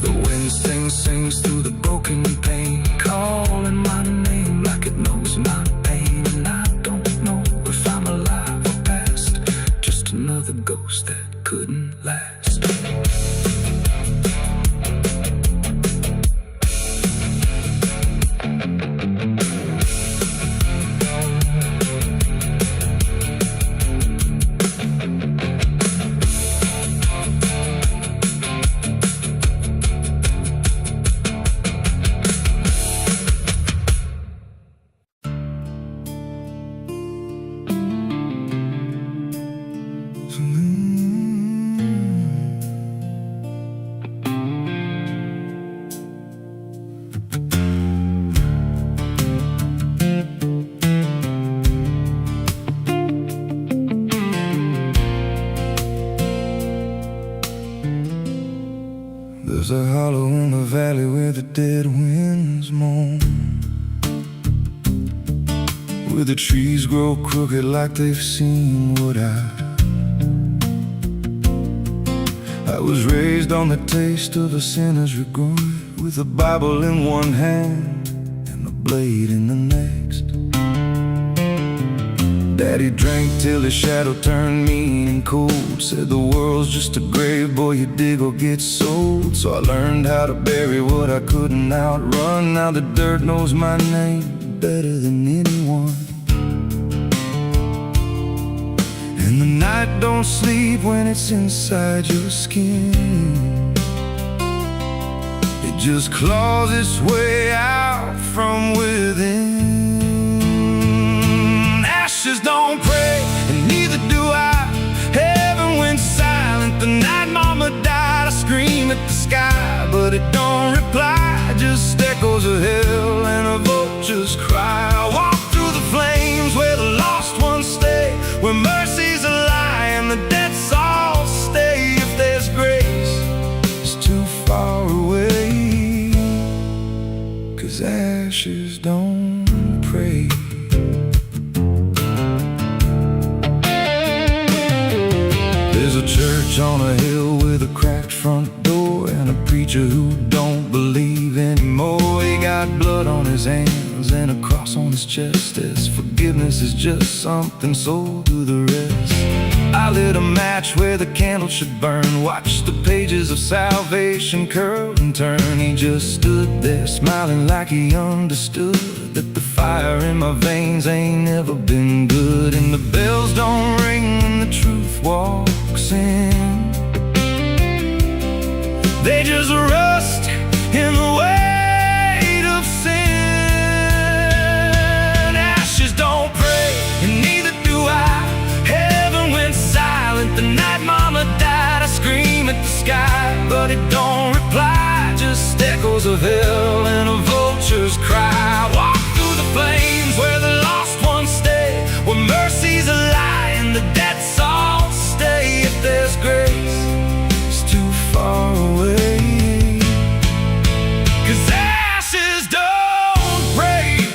Speaker 1: The wind sings through the broken pane, calling my name like it knows my pain. And I don't know if I'm alive or past, just another ghost that couldn't last. There's a hollow in the valley where the dead winds moan, where the trees grow crooked like they've seen what I was raised on the taste of a sinner's regret, with a Bible in one hand and a blade in the next. Daddy drank till his shadow turned mean and cold, said the world's just a grave, boy, you dig or get sold. So I learned how to bury what I couldn't outrun. Now the dirt knows my name better than anyone. And the night don't sleep when it's inside your skin. It just claws its way out from within. Ashes don't pray, and neither do I. Heaven went silent the night mama died. I scream at the sky, but it don't reply. Just echoes of hell and a vulture's cry. I walk through the flames where the lost ones stay, where mercy's a lie and the dead souls stay. If there's grace, it's too far away, 'cause ashes don't pray. There's a church on a hill with a cracked front door, and a preacher who don't believe anymore. He got blood on his hands and a cross on his chest, as forgiveness is just something sold to the rest. I lit a match where the candle should burn, watched the pages of salvation curl and turn. He just stood there smiling like he understood that the fire in my veins ain't never been good. And the bells don't ring when the truth walks in, they just rust in the weight of sin.
Speaker 2: echoes of hell and a vulture's cry. Walk through the flames where the lost ones stay, where mercy's a lie and the dead souls stay. If there's grace, it's too far away, 'cause ashes don't pray.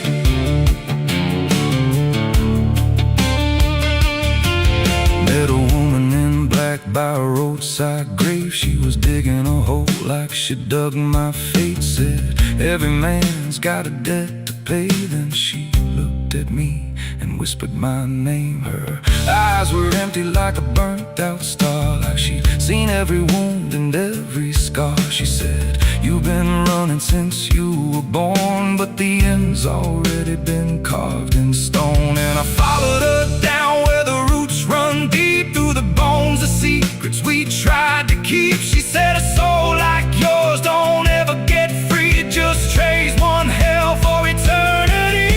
Speaker 2: Met a woman in black by a roadside grave. She was digging a hole like she dug my fate. Said every man's got a debt to pay. Then she looked at me and whispered my name. Her eyes were empty like a burnt out star, like she'd seen every wound and every scar. She said, you've been running since you were born, but the end's already been carved in stone. And I followed her down where the roots run deep through the bones, the secrets we tried to keep. She said, a soul like yours don't ever get free. It just trades one hell for eternity.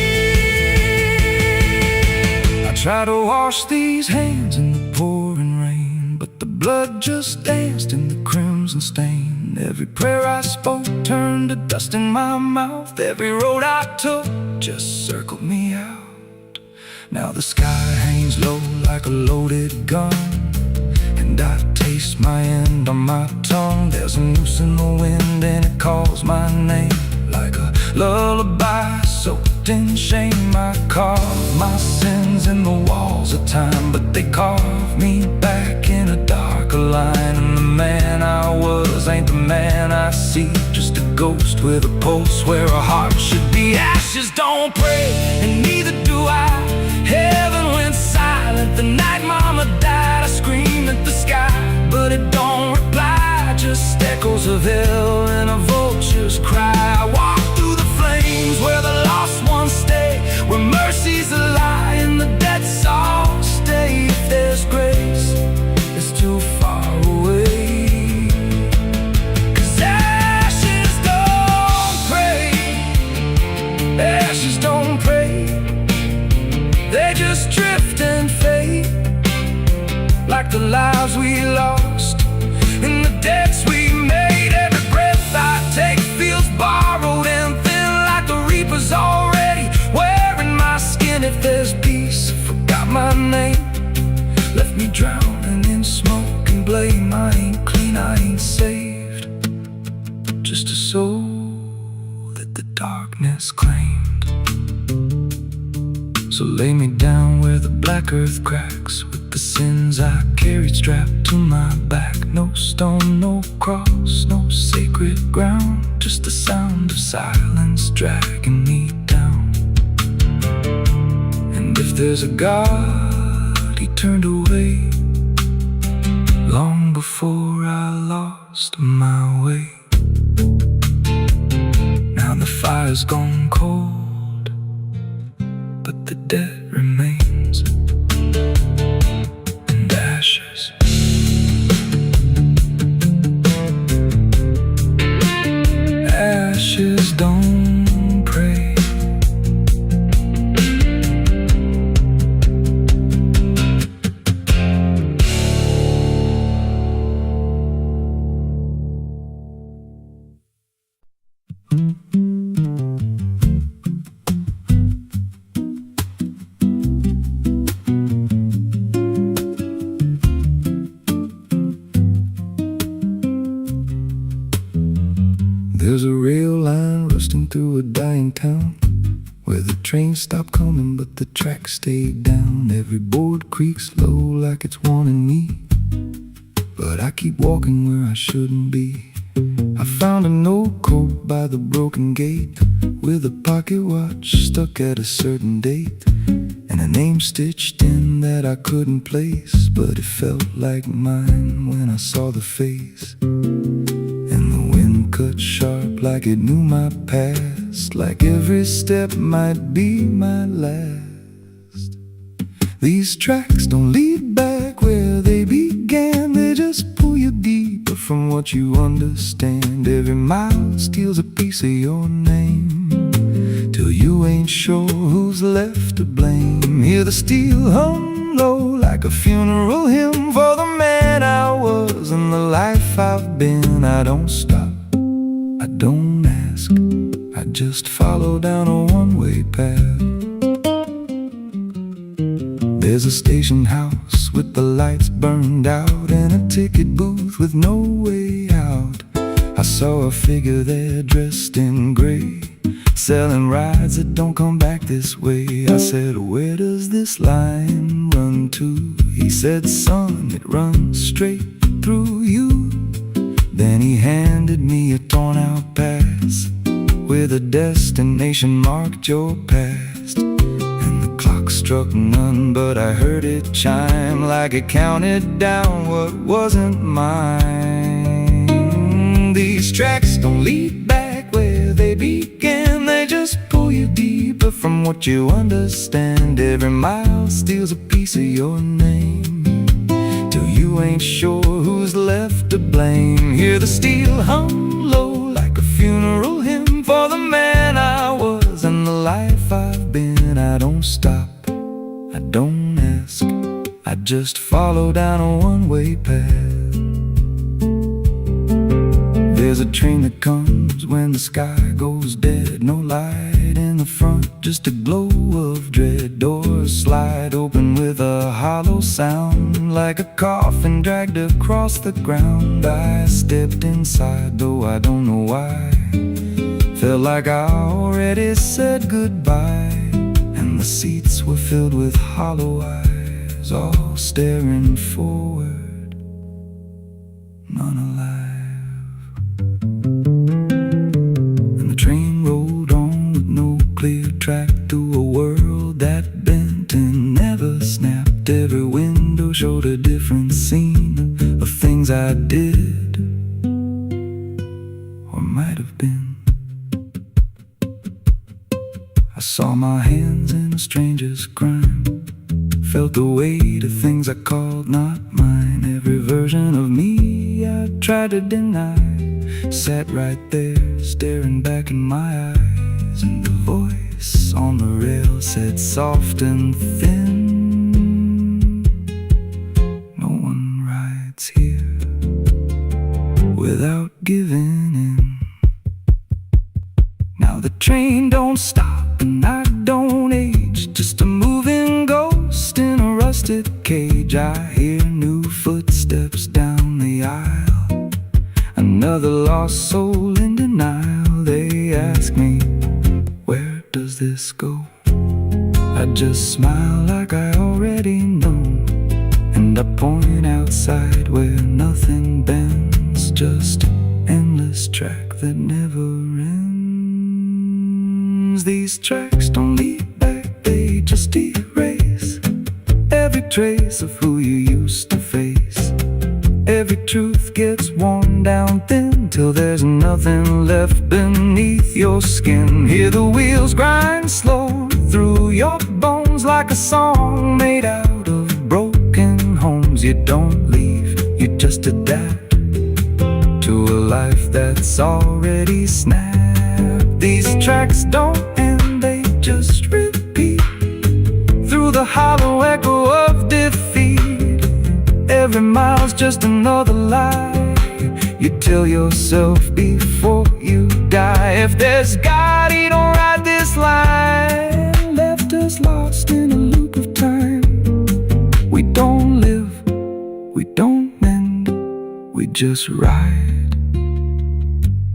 Speaker 2: I tried to wash these hands in the pouring rain, but the blood just danced in the crimson stain. Every prayer I spoke turned to dust in my mouth. Every road I took just circled me out. Now the sky hangs low like a loaded gun, and I taste my end on my tongue. There's a noose in the wind and it calls my name like a lullaby soaked in shame. I carve my sins in the walls of time, but they carve me back in a darker line. And the man I was ain't the man I see, just a ghost with a pulse where a heart should be. Ashes don't pray, and neither do I. Heaven went silent the night mama died. I screamed at the sky, but it don't reply. Just echoes of hell and a vulture's cry. I walk through the flames where the lost ones stay, where mercy's a lie and the dead souls stay. If there's grace, it's too far away, 'cause ashes don't pray. Ashes don't pray. They just drift and fade, like the lives we lost and the debts we made. Every breath I take feels borrowed and thin, like the reaper's already wearing my skin. If there's peace, forgot my name, left me drowning in smoke and blame. I ain't clean, I ain't saved, just a soul that the darkness claimed. So lay me down where the black earth cracks, with the sins I carried strapped to my back. No stone, no cross, no sacred ground, just the sound of silence dragging me down. And if there's a God, he turned away long before I lost my way. Now the fire's gone cold, but the debt remains, and ashes. Ashes don't pray. There's a rail line rusting through a dying town, where the trains stop coming but the tracks stay down. Every board creaks low like it's warning me, but I keep walking where I shouldn't be. I found an old coat by the broken gate, with a pocket watch stuck at a certain date, and a name stitched in that I couldn't place, but it felt like mine when I saw the face. And the wind cut sharp like it knew my past, like every step might be my last. These tracks don't lead back where they began, they just pull you deeper from what you understand. Every mile steals a piece of your name, till you ain't sure who's left to blame. Hear the steel hum low like a funeral hymn for the man I was and the life I've been. I don't stop, I don't ask.
Speaker 1: just follow down a one-way path. There's a station house with the lights burned out and a ticket booth with no way out. I saw a figure there dressed in gray, selling rides that don't come back this way. I said, where does this line run to? He said, son, it runs straight through you. Then he handed me a torn out pass with a destination marked your past. And the clock struck none, but I heard it chime like it counted down what wasn't mine. These tracks don't lead back where they began, they just pull you deeper from what you understand. Every mile steals a piece of your name till you ain't sure who's left to blame. Hear the steel hum low like a funeral hymn for the man I was and the life I've been. I don't stop, I don't ask, I just follow down a one-way path. There's a train that comes when the sky goes dead. No light in the front, just a glow of dread. Doors slide open with a hollow sound, like a coffin dragged across the ground. I stepped inside, though I don't know why. Felt like I already said goodbye. And the seats were filled with hollow eyes, all staring forward, none alive. Clear track through a world that bent and never snapped. Every window showed a different scene of things I did or might have been. I saw my hands in a stranger's crime, felt the weight of things I called not mine. Every version of me I tried to deny sat right there staring back in my eyes. And the voice on the rail said soft and thin, no one rides here without giving in. Now the train don't stop and I don't age, just a moving ghost in a rusted cage. I hear new footsteps down the aisle, another lost soul in denial. They ask me, where does this go? I just smile like I already know, and I point outside where nothing bends, just an endless track that never ends. These tracks don't lead back, they just erase every trace of who you used to face. Every truth gets worn down thin till there's nothing left beneath your skin. Hear the wheels grind slow through your bones like a song made out of broken homes. You don't leave, you just adapt to a life that's already snapped. These tracks don't end, they just repeat through the hollow echo of defeat. Every mile's just another lie you tell yourself before you die. If there's God, he don't write this line, left us lost in a loop of time. We don't live, we don't mend, we just ride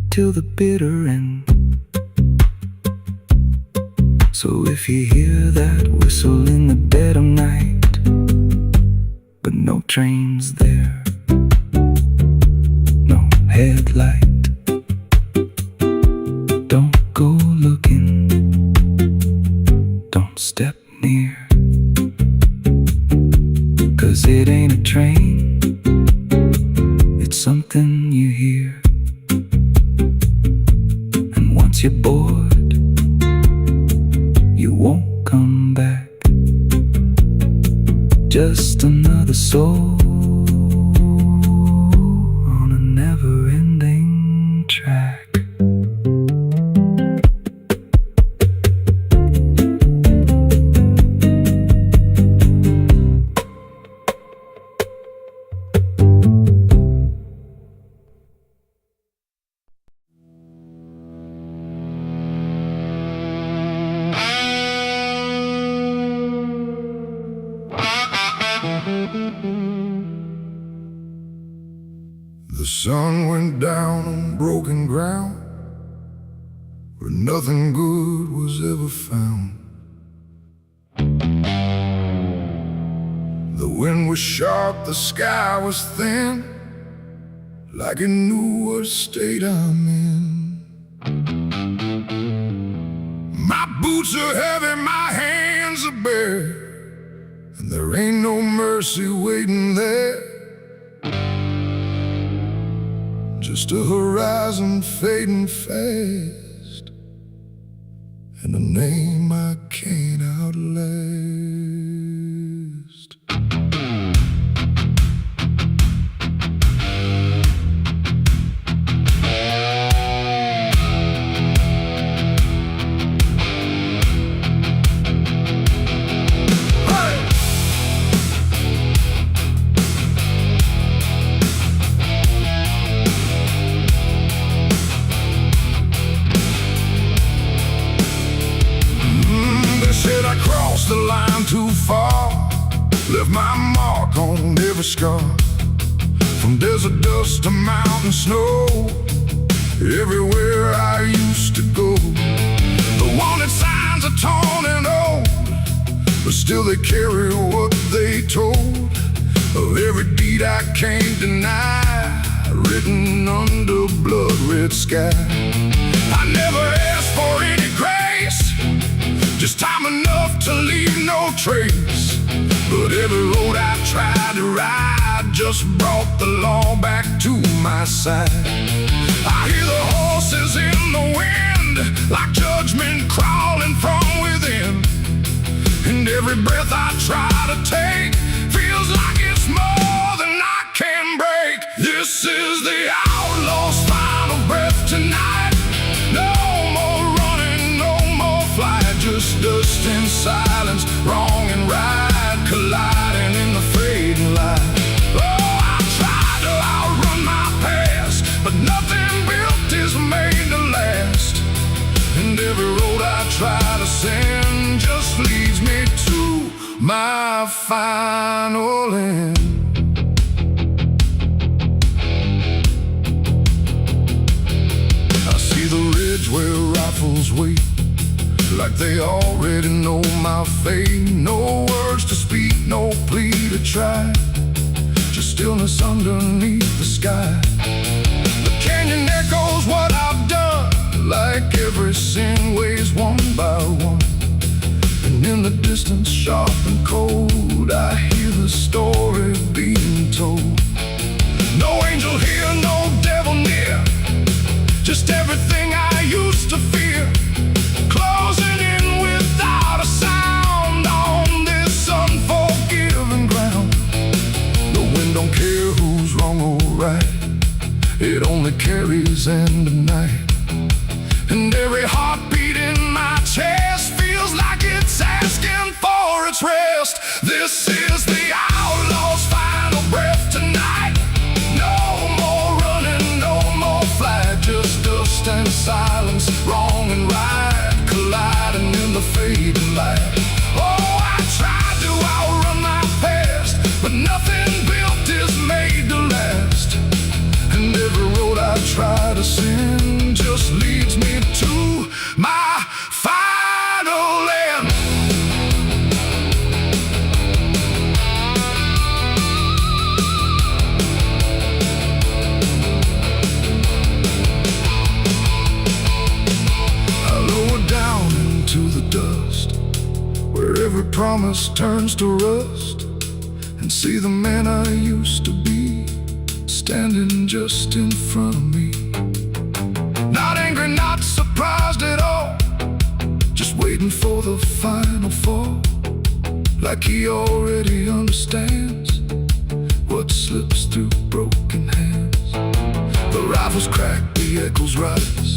Speaker 1: till the bitter end. So if you hear that whistle in the dead of night, but no train's there, no headlight, don't go looking, don't step near, 'cause it ain't a train, it's something you hear. And once you're bored, you won't come back. Just another soul on a never-ending track. The sun went down on broken ground where nothing good was ever found. The wind was sharp, the sky was thin, like it knew what state I'm in. My boots are heavy, my hands are bare, and there ain't no mercy waiting there. Just a horizon fading fast, and a name I can't outlast. I crossed the line too far, left my mark on every scar. From desert dust to mountain snow, everywhere I used to go. The wanted signs are torn and old, but still they carry what they told of every deed I can't deny, written under blood-red sky. I never asked for any grace, just time enough to leave no trace. But every road I tried to ride just brought the law back to my side. I hear the horses in the wind, like judgment crawling from within. And every breath I try to take feels like it's more than I can break. This is the outlaw's final breath tonight. No more running, no more flight, just dust and silence, wrong and right, colliding in the fading light. Oh, I tried to outrun my past, but nothing built is made to last. And every road I try to send just leads me to my final end. I see the ridge where rifles wait, like they already know my fate. No words to speak, no plea to try, just stillness underneath the sky. The canyon echoes what I've done, like every sin weighs one by one. And in the distance, sharp and cold, I hear the story being told. No angel here, no devil near, just everything I used to fear, closing in without a sound on this unforgiving ground. The wind don't care who's wrong or right, it only carries end of night. And every heartbeat in my chest feels like it's asking for its rest. This is the outlaw's final breath tonight. No more running, no more flight, just dust and silence, wrong and right, colliding in the fading light. Oh, I tried to outrun my past, but nothing built is made to last. And every road I try to send just leads me to my final end. I lower down into the dust, where every promise turns to rust, and see the man I used to be standing just in front of me. Not angry, not surprised at all, just waiting for the final fall, like he already understands what slips through broken hands. The rifles crack, the echoes rise,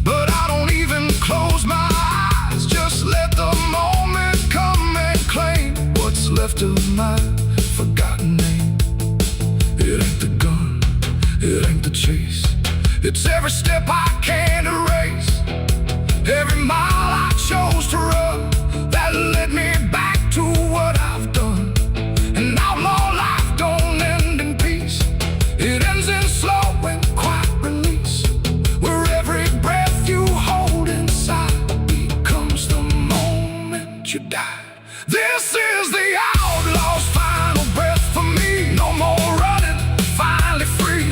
Speaker 1: but I don't even close my eyes. Just let the moment come and claim what's left of my forgotten name. It ain't the gun, it ain't the chase, it's every step I can't erase, every mile I chose to run that led me back to what I've done. An outlaw life don't end in peace, it ends in you died. This is the outlaw's final breath for me. No more running, finally free.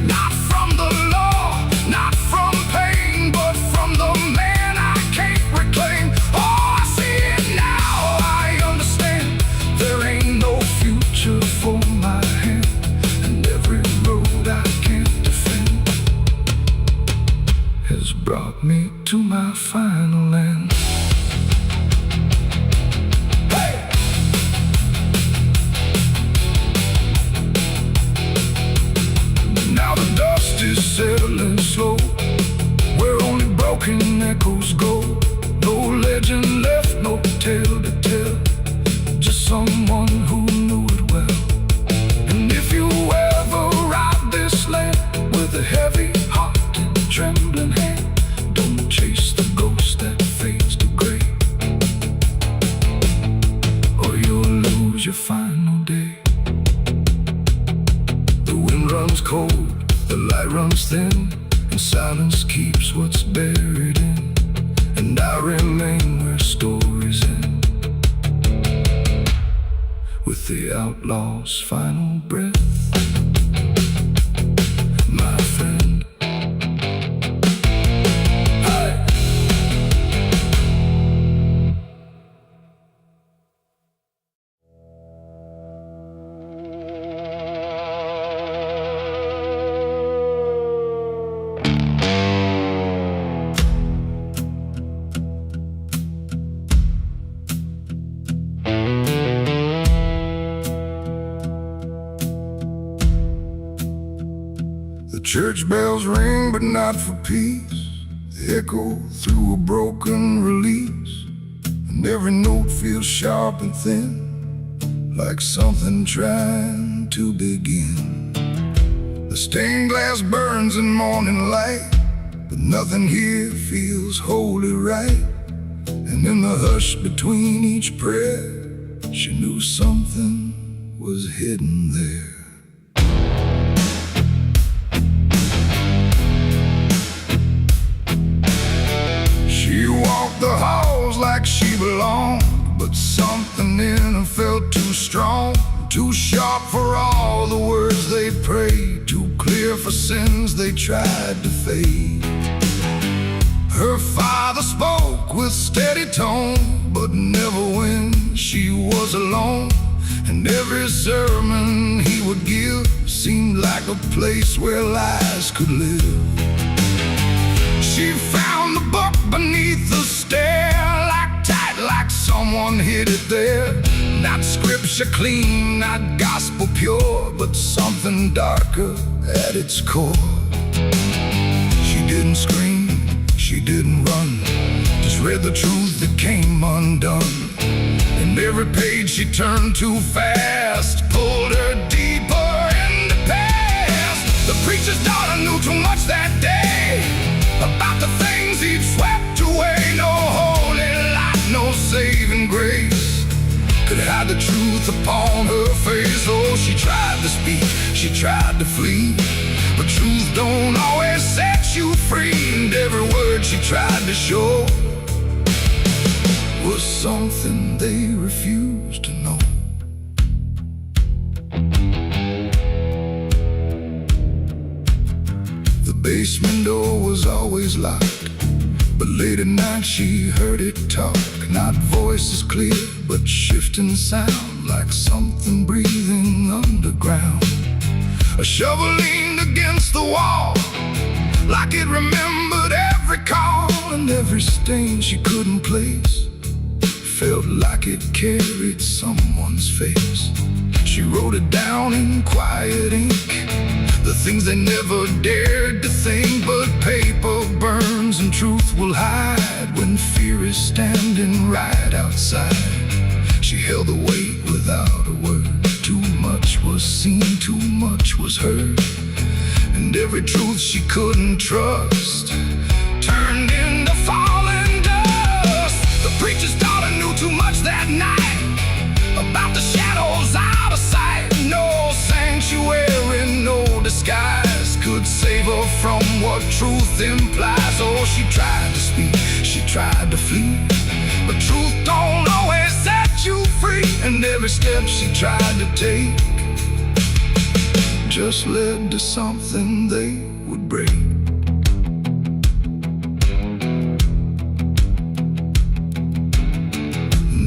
Speaker 1: Not from the law, not from pain, but from the man I can't reclaim. Oh, I see it now, I understand. There ain't no future for my hand, and every road I can't defend has brought me to my final land. Settling slow, where only broken echoes go. No legend left, no tale to tell, just someone who knew it well. And if you ever ride this land with a heavy heart and trembling hand, don't chase the ghost that fades to gray, or you'll lose your final day. The wind runs cold, the light runs thin, and silence keeps what's buried in. And I remain where stories end, with the outlaw's final breath, my friend. Church bells ring, but not for peace. They echo through a broken release, and every note feels sharp and thin, like something trying to begin. The stained glass burns in morning light, but nothing here feels wholly right. And in the hush between each prayer, she knew something was hidden there. She walked the halls like she belonged, but something in her felt too strong, too sharp for all the words they prayed, too clear for sins they tried to fade. Her father spoke with steady tone, but never when she was alone. And every sermon he would give seemed like a place where lies could live. She found the book beneath the stair, like tight, like someone hid it there. Not scripture clean, not gospel pure, but something darker at its core. She didn't scream, she didn't run, just read the truth that came undone. And every page she turned too fast pulled her deeper in the past. The preacher's daughter knew too much that day about the things he'd swept away. No holy light, no saving grace could hide the truth upon her face. Oh, she tried to speak, she tried to flee, but truth don't always set you free. And every word she tried to show was something they refused to know. The basement door was always locked, but late at night she heard it talk. Not voices clear, but shifting sound, like something breathing underground. A shovel leaned against the wall, like it remembered every call. And every stain she couldn't place felt like it carried someone's face. She wrote it down in quiet ink, the things they never dared to think. But paper burns and truth will hide when fear is standing right outside. She held the weight without a word. Too much was seen, too much was heard, and every truth she couldn't trust turned into falling dust. The preacher's daughter knew too much that night about the shadows out of sight. No sanctuary, no disguise could save her from what truth implies. Oh, she tried to speak, she tried to flee, but truth don't always step she tried to take just led to something they would break.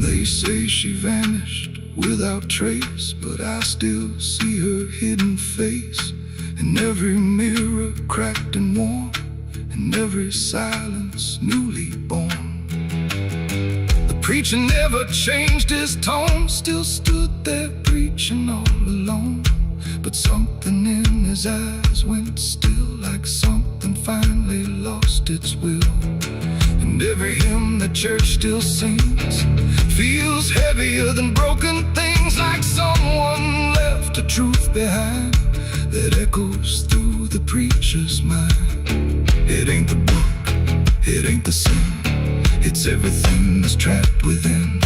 Speaker 1: They say she vanished without trace, but I still see her hidden face in every mirror cracked and worn, in every silence newly born. The preacher never changed his tone, still stood there preaching all alone. But something in his eyes went still, like something finally lost its will. And every hymn the church still sings feels heavier than broken things, like someone left a truth behind that echoes through the preacher's mind. It ain't the book, it ain't the sin, it's everything that's trapped within.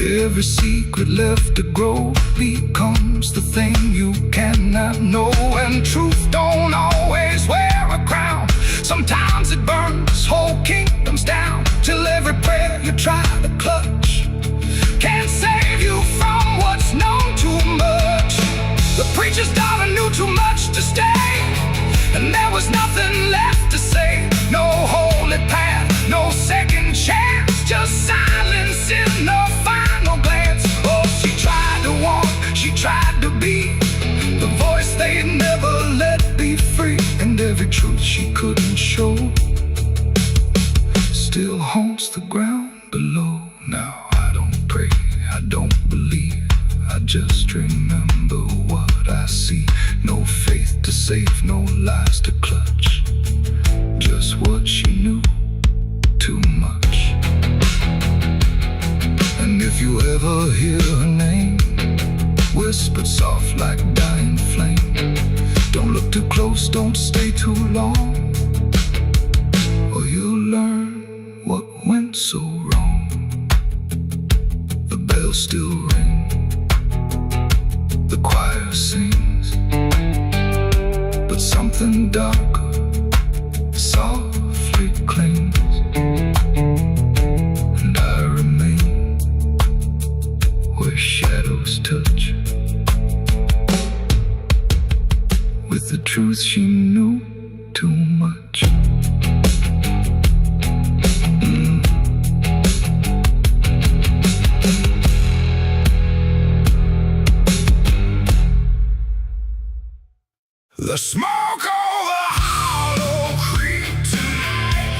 Speaker 1: Every secret left to grow becomes the thing you cannot know. And truth don't always wear a crown. Sometimes it burns whole kingdoms down, till every prayer you try to clutch can't save you from what's known too much. The preacher's daughter knew too much to stay, and there was nothing left to say. No holy path, no second chance, just silence in the final glance. Oh, she tried to walk, she tried to be the voice they never let be free. And every truth she couldn't show still haunts the ground below. Now I don't pray, I don't believe, I just remember what I see. No faith to save, no lies to clutch, just what she knew too much. And if you ever hear her name whispered soft like dying flame, don't look too close, don't stay too long, or you'll learn what went so wrong. The bells still ring, the choir sings, but something darker softly clings. And I remain where shadows touch, with the truth she knew too much. The smoke over hollow creek tonight,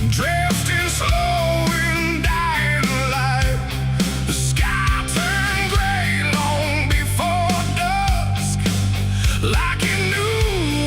Speaker 1: drifting slow in dying light. The sky turned gray long before dusk, like it knew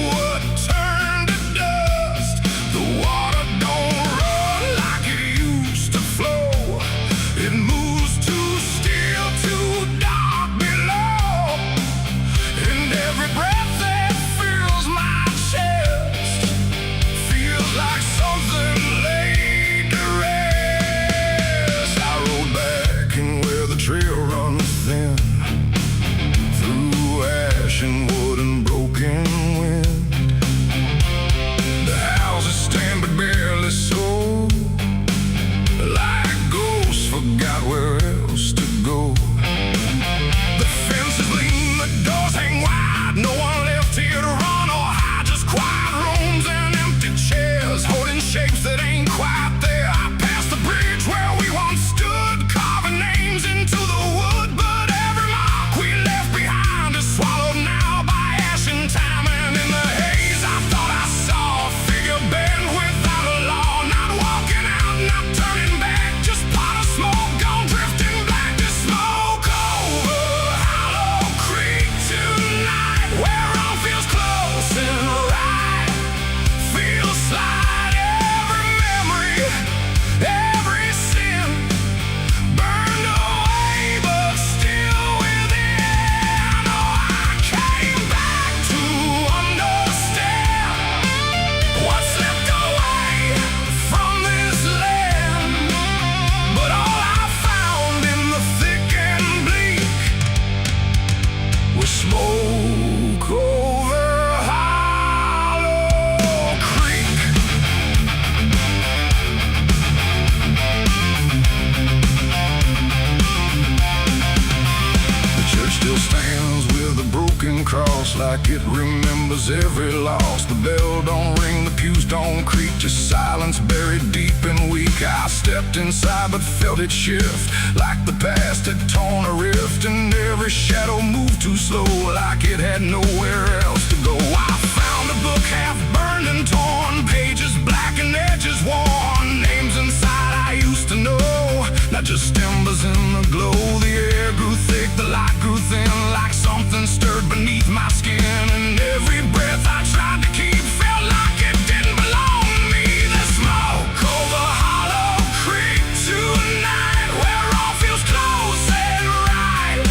Speaker 1: like it remembers every loss. The bell don't ring, the pews don't creak, just silence buried deep and weak. I stepped inside but felt it shift, like the past had torn a rift, and every shadow moved too slow, like it had nowhere else to go. I found a book half burned and torn, pages black and edges worn, names inside I used to know, not just embers in the glow. The air grew thick, the light grew thin, like something stirred beneath my skin, and every breath I tried to keep felt like it didn't belong to me. The smoke over Hollow Creek tonight, where all feels close and right,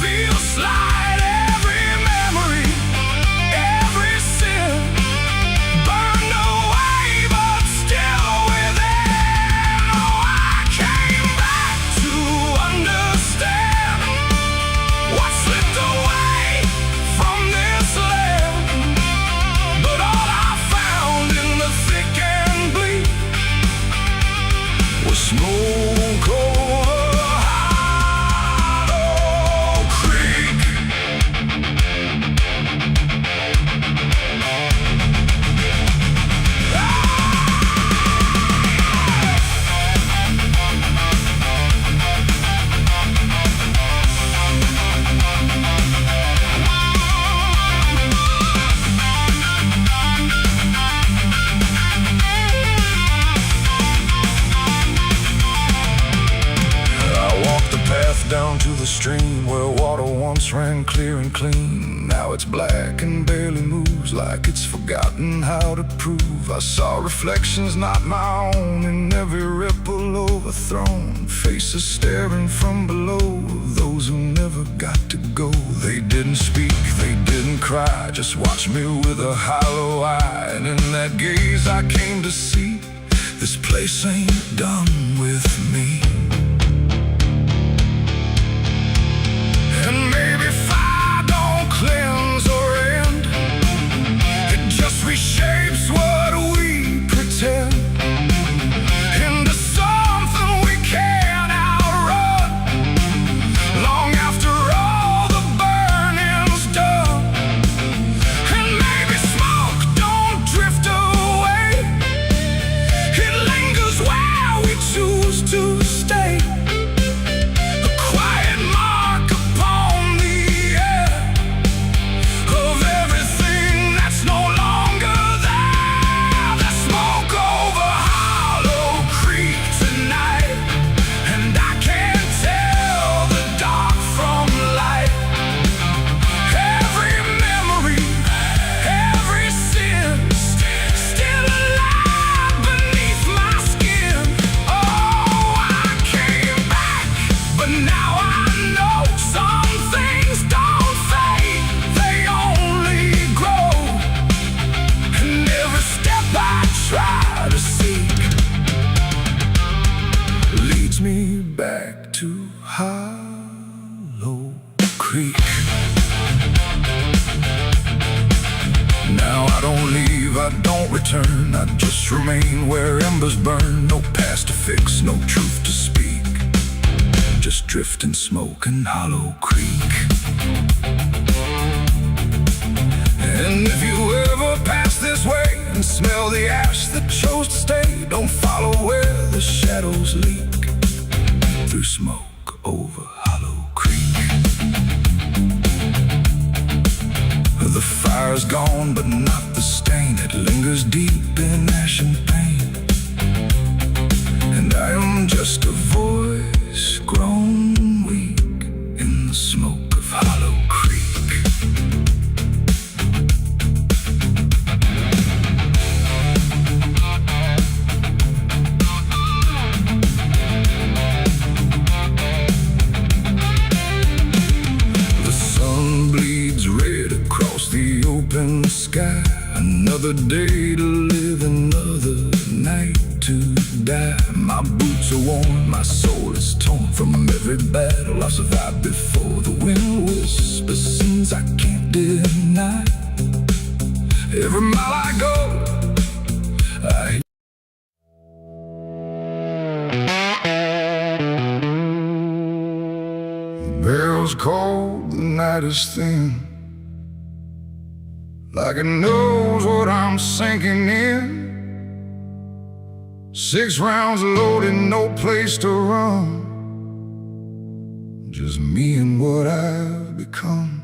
Speaker 1: feels slight. Every memory, every sin burned away, but still within. Oh, I came back to understand what slipped away from this land. But all I found in the thick and bleak was smoke over Hollow Creek. I walked the path down to the stream where water once ran clear and clean. Now it's black and barely moves, like it's forgotten how to prove. I saw reflections not my own in every ripple overthrown, faces staring from below, those who never got to go. They didn't speak, they didn't cry, just watched me with a hollow eye. And in that gaze I came to see, this place ain't done with me. And maybe fire don't cleanse or end, it just reshapes what we pretend into something we can't outrun, long after all the burning's done. And maybe smoke don't drift away, it lingers where we choose to stay, a quiet mark upon the air of everything that's no longer there. The smoke over Hollow Creek tonight, and I can't tell the dark from light. Every memory, every sin, still alive beneath my skin. Oh, I came back, but now I know some things don't fade, they only grow. And every step I try to seek leads me back to Hollow Creek. Now I don't leave, I don't return, I just remain where embers burn. No past to fix, no truth to speak, just drift and smoke in Hollow Creek. And if you ever pass this way and smell the ash that chose to stay, don't follow where the shadows leak, through smoke over Hollow Creek. The fire's gone, but not the stain, it lingers deep in ash and pain. And I am just a voice grown weak in the smoke of Hollow Creek. The sun bleeds red across the open sky. Another day to live, another night to die. My boots are worn, my soul is torn from every battle I've survived before. The wind whispers sins I can't deny. Every mile I go, I bells cold, the night is thin. like it knows what I'm sinking in. 6 rounds loaded, no place to run. Just me and what I've become.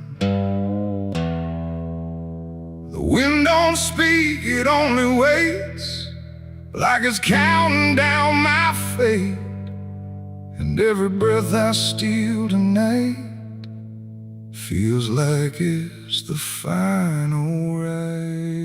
Speaker 1: The wind don't speak, it only waits, like it's counting down my fate. And every breath I steal tonight feels like it's the final ride.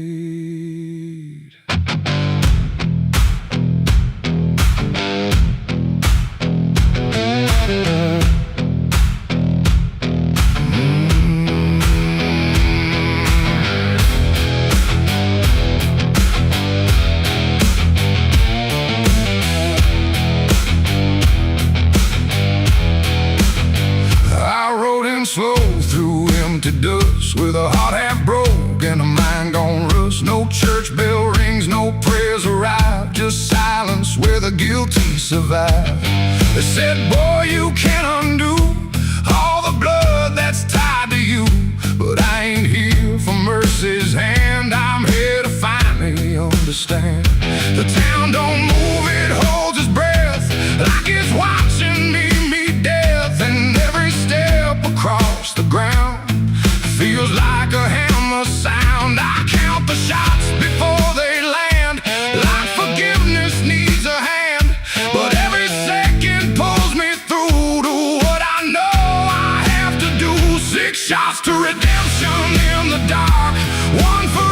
Speaker 1: Slow through empty dust, with a heart half broke and a mind gone rust. No church bell rings, no prayers arrive, just silence where the guilty survive. They said, boy, you can't undo all the blood that's tied to you. But I ain't here for mercy's hand, I'm here to finally understand. The town don't move, it holds its breath, like it's watching me meet death. And every step across the ground feels like a hammer sound. I count the shots before they land, like forgiveness needs a hand. But every second pulls me through to what I know I have to do. 6 shots to redemption in the dark, 1 for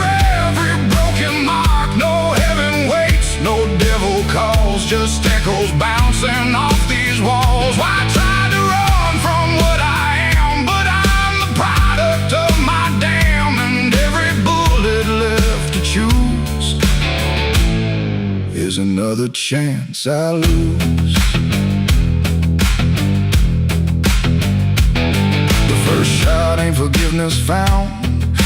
Speaker 1: every broken mark. No heaven waits, no devil calls, just echoes bouncing off these walls. Why try to run from what I am? But I'm the product of my damn, and every bullet left to choose is another chance I lose. The first shot ain't forgiveness found,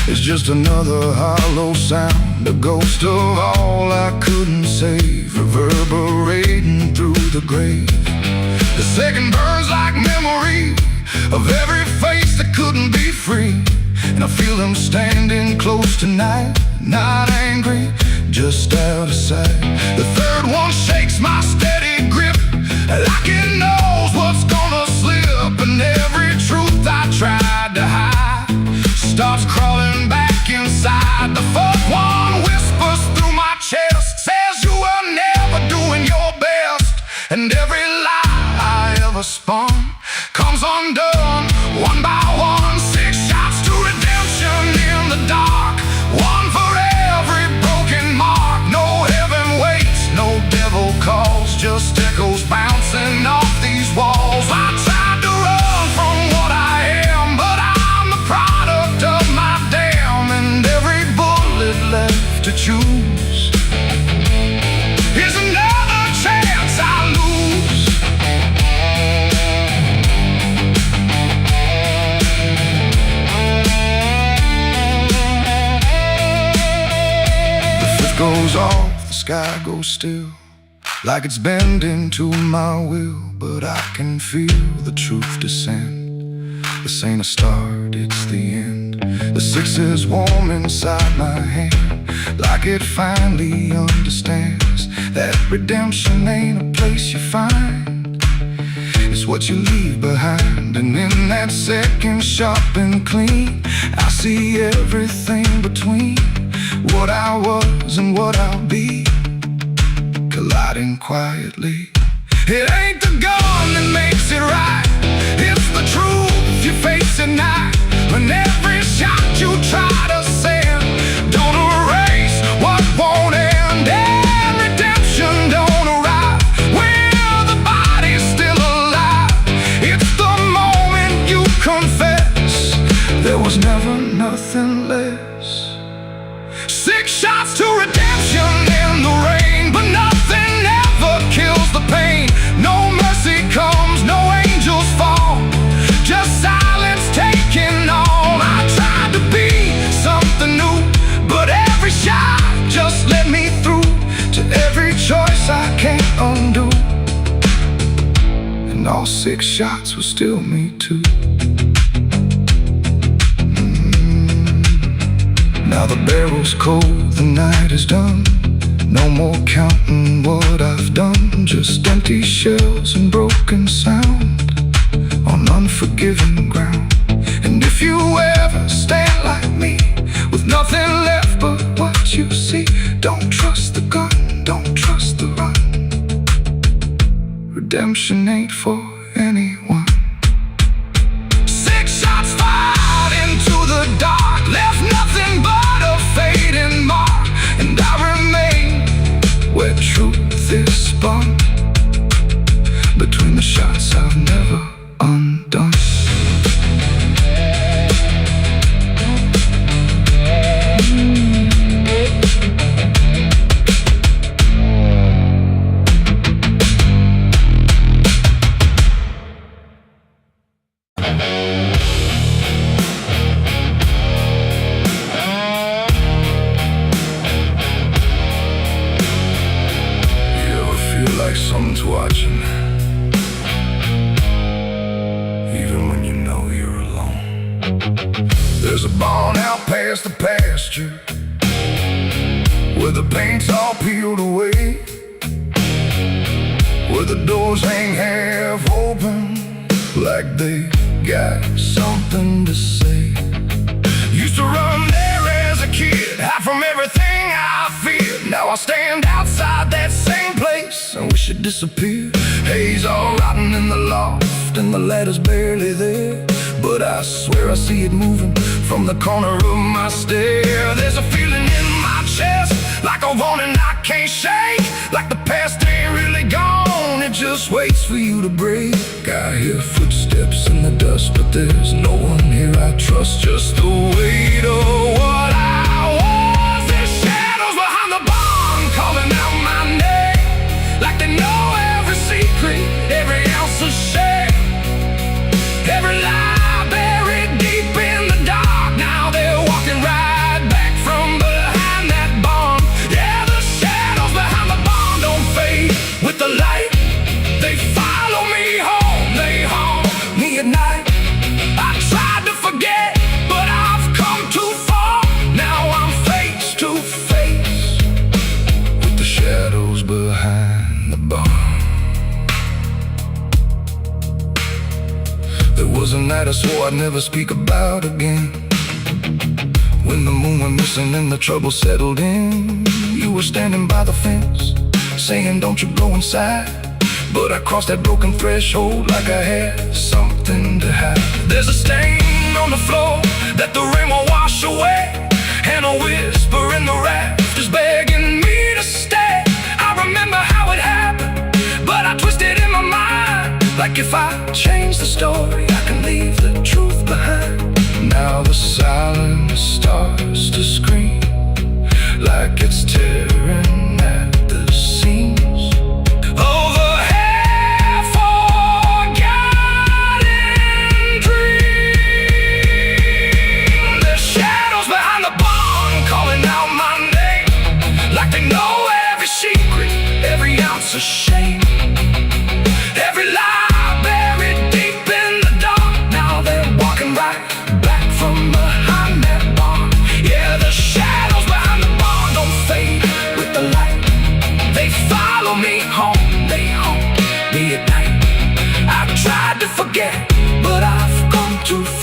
Speaker 1: it's just another hollow sound, a ghost of all I couldn't save, reverberating through the grave. The second burns like memory of every face that couldn't be free, and I feel them standing close tonight, not angry, just out of sight. The third one shakes my steady grip, like it knows what's gonna slip, and every truth I tried to hide starts crawling back inside. The fourth one whispers through my chest, says you were never doing your best, and every lie I ever spun comes undone, one by one. 6 shots to redemption in the dark, 1 for every broken mark. No heaven waits, no devil calls, just echoes bouncing off these walls. I tried to run from what I am, but I'm the product of my damn, and every bullet left to choose is another chance I lose. The fifth goes off, the sky goes still, like it's bending to my will, but I can feel the truth descend. This ain't a start, it's the end. The 6 is warm inside my hand, like it finally understands that redemption ain't a place you find, it's what you leave behind. And in that second sharp and clean, I see everything between what I was and what I'll be, colliding quietly. It ain't the gun that makes it right, it's the truth you face at night. When every shot you try to send don't erase what won't end, and redemption don't arrive when the body's still alive. It's the moment you confess there was never nothing less. 6 shots to redemption in the rain, but nothing ever kills the pain. No mercy comes, no angels fall, just silence taking on. I tried to be something new, but every shot just led me through to every choice I can't undo, and all 6 shots were still me too. Now the barrel's cold, the night is done. No more counting what I've done. Just empty shells and broken sound on unforgiving ground. And if you ever stand like me, with nothing left but what you see, don't trust the gun, don't trust the run. Redemption ain't for anyone. 6 shots fired into the dark, left nothing but a fading mark. And I remain where truth is spun, between the shots I've never undone. Like someone's watching, even when you know you're alone. There's a barn out past the pasture, where the paint's all peeled away, where the doors hang half open, like they got something to say. Used to run there as a kid, hide from everything I feared. Now I stand outside that same place, I wish it disappeared. Haze all rotten in the loft, and the ladder's barely there, but I swear I see it moving from the corner of my stair. There's a feeling in my chest, like a warning I can't shake, like the past ain't really gone, it just waits for you to break. I hear footsteps in the dust, but there's no one here I trust. Just the weight of what I was. There's shadows behind the barn, calling out my name, like they know every secret, every ounce of shame, every lie buried deep in the dark. Now they're walking right back from behind that barn. Yeah, the shadows behind the barn don't fade with the light. They follow me home, they haunt me at night. I tried to forget, but I've come too far. Now I'm face to face with the shadows behind the barn. There was a night I swore I'd never speak about again, when the moon went missing and the trouble settled in. You were standing by the fence, saying don't you go inside, but I crossed that broken threshold like I had something to hide. There's a stain on the floor that the rain will wash away, and a whisper in the rafters begging me to stay. I remember how it happened, but I twisted in my mind, like if I change the story, I can leave the truth behind. Now the silence starts to scream, like it's tearing at the seams. A shame, every lie buried deep in the dark. Now they're walking right back from behind that barn. Yeah, the shadows behind the barn don't fade with the light. They follow me home, they haunt me at night. I've tried to forget, but I've come too far.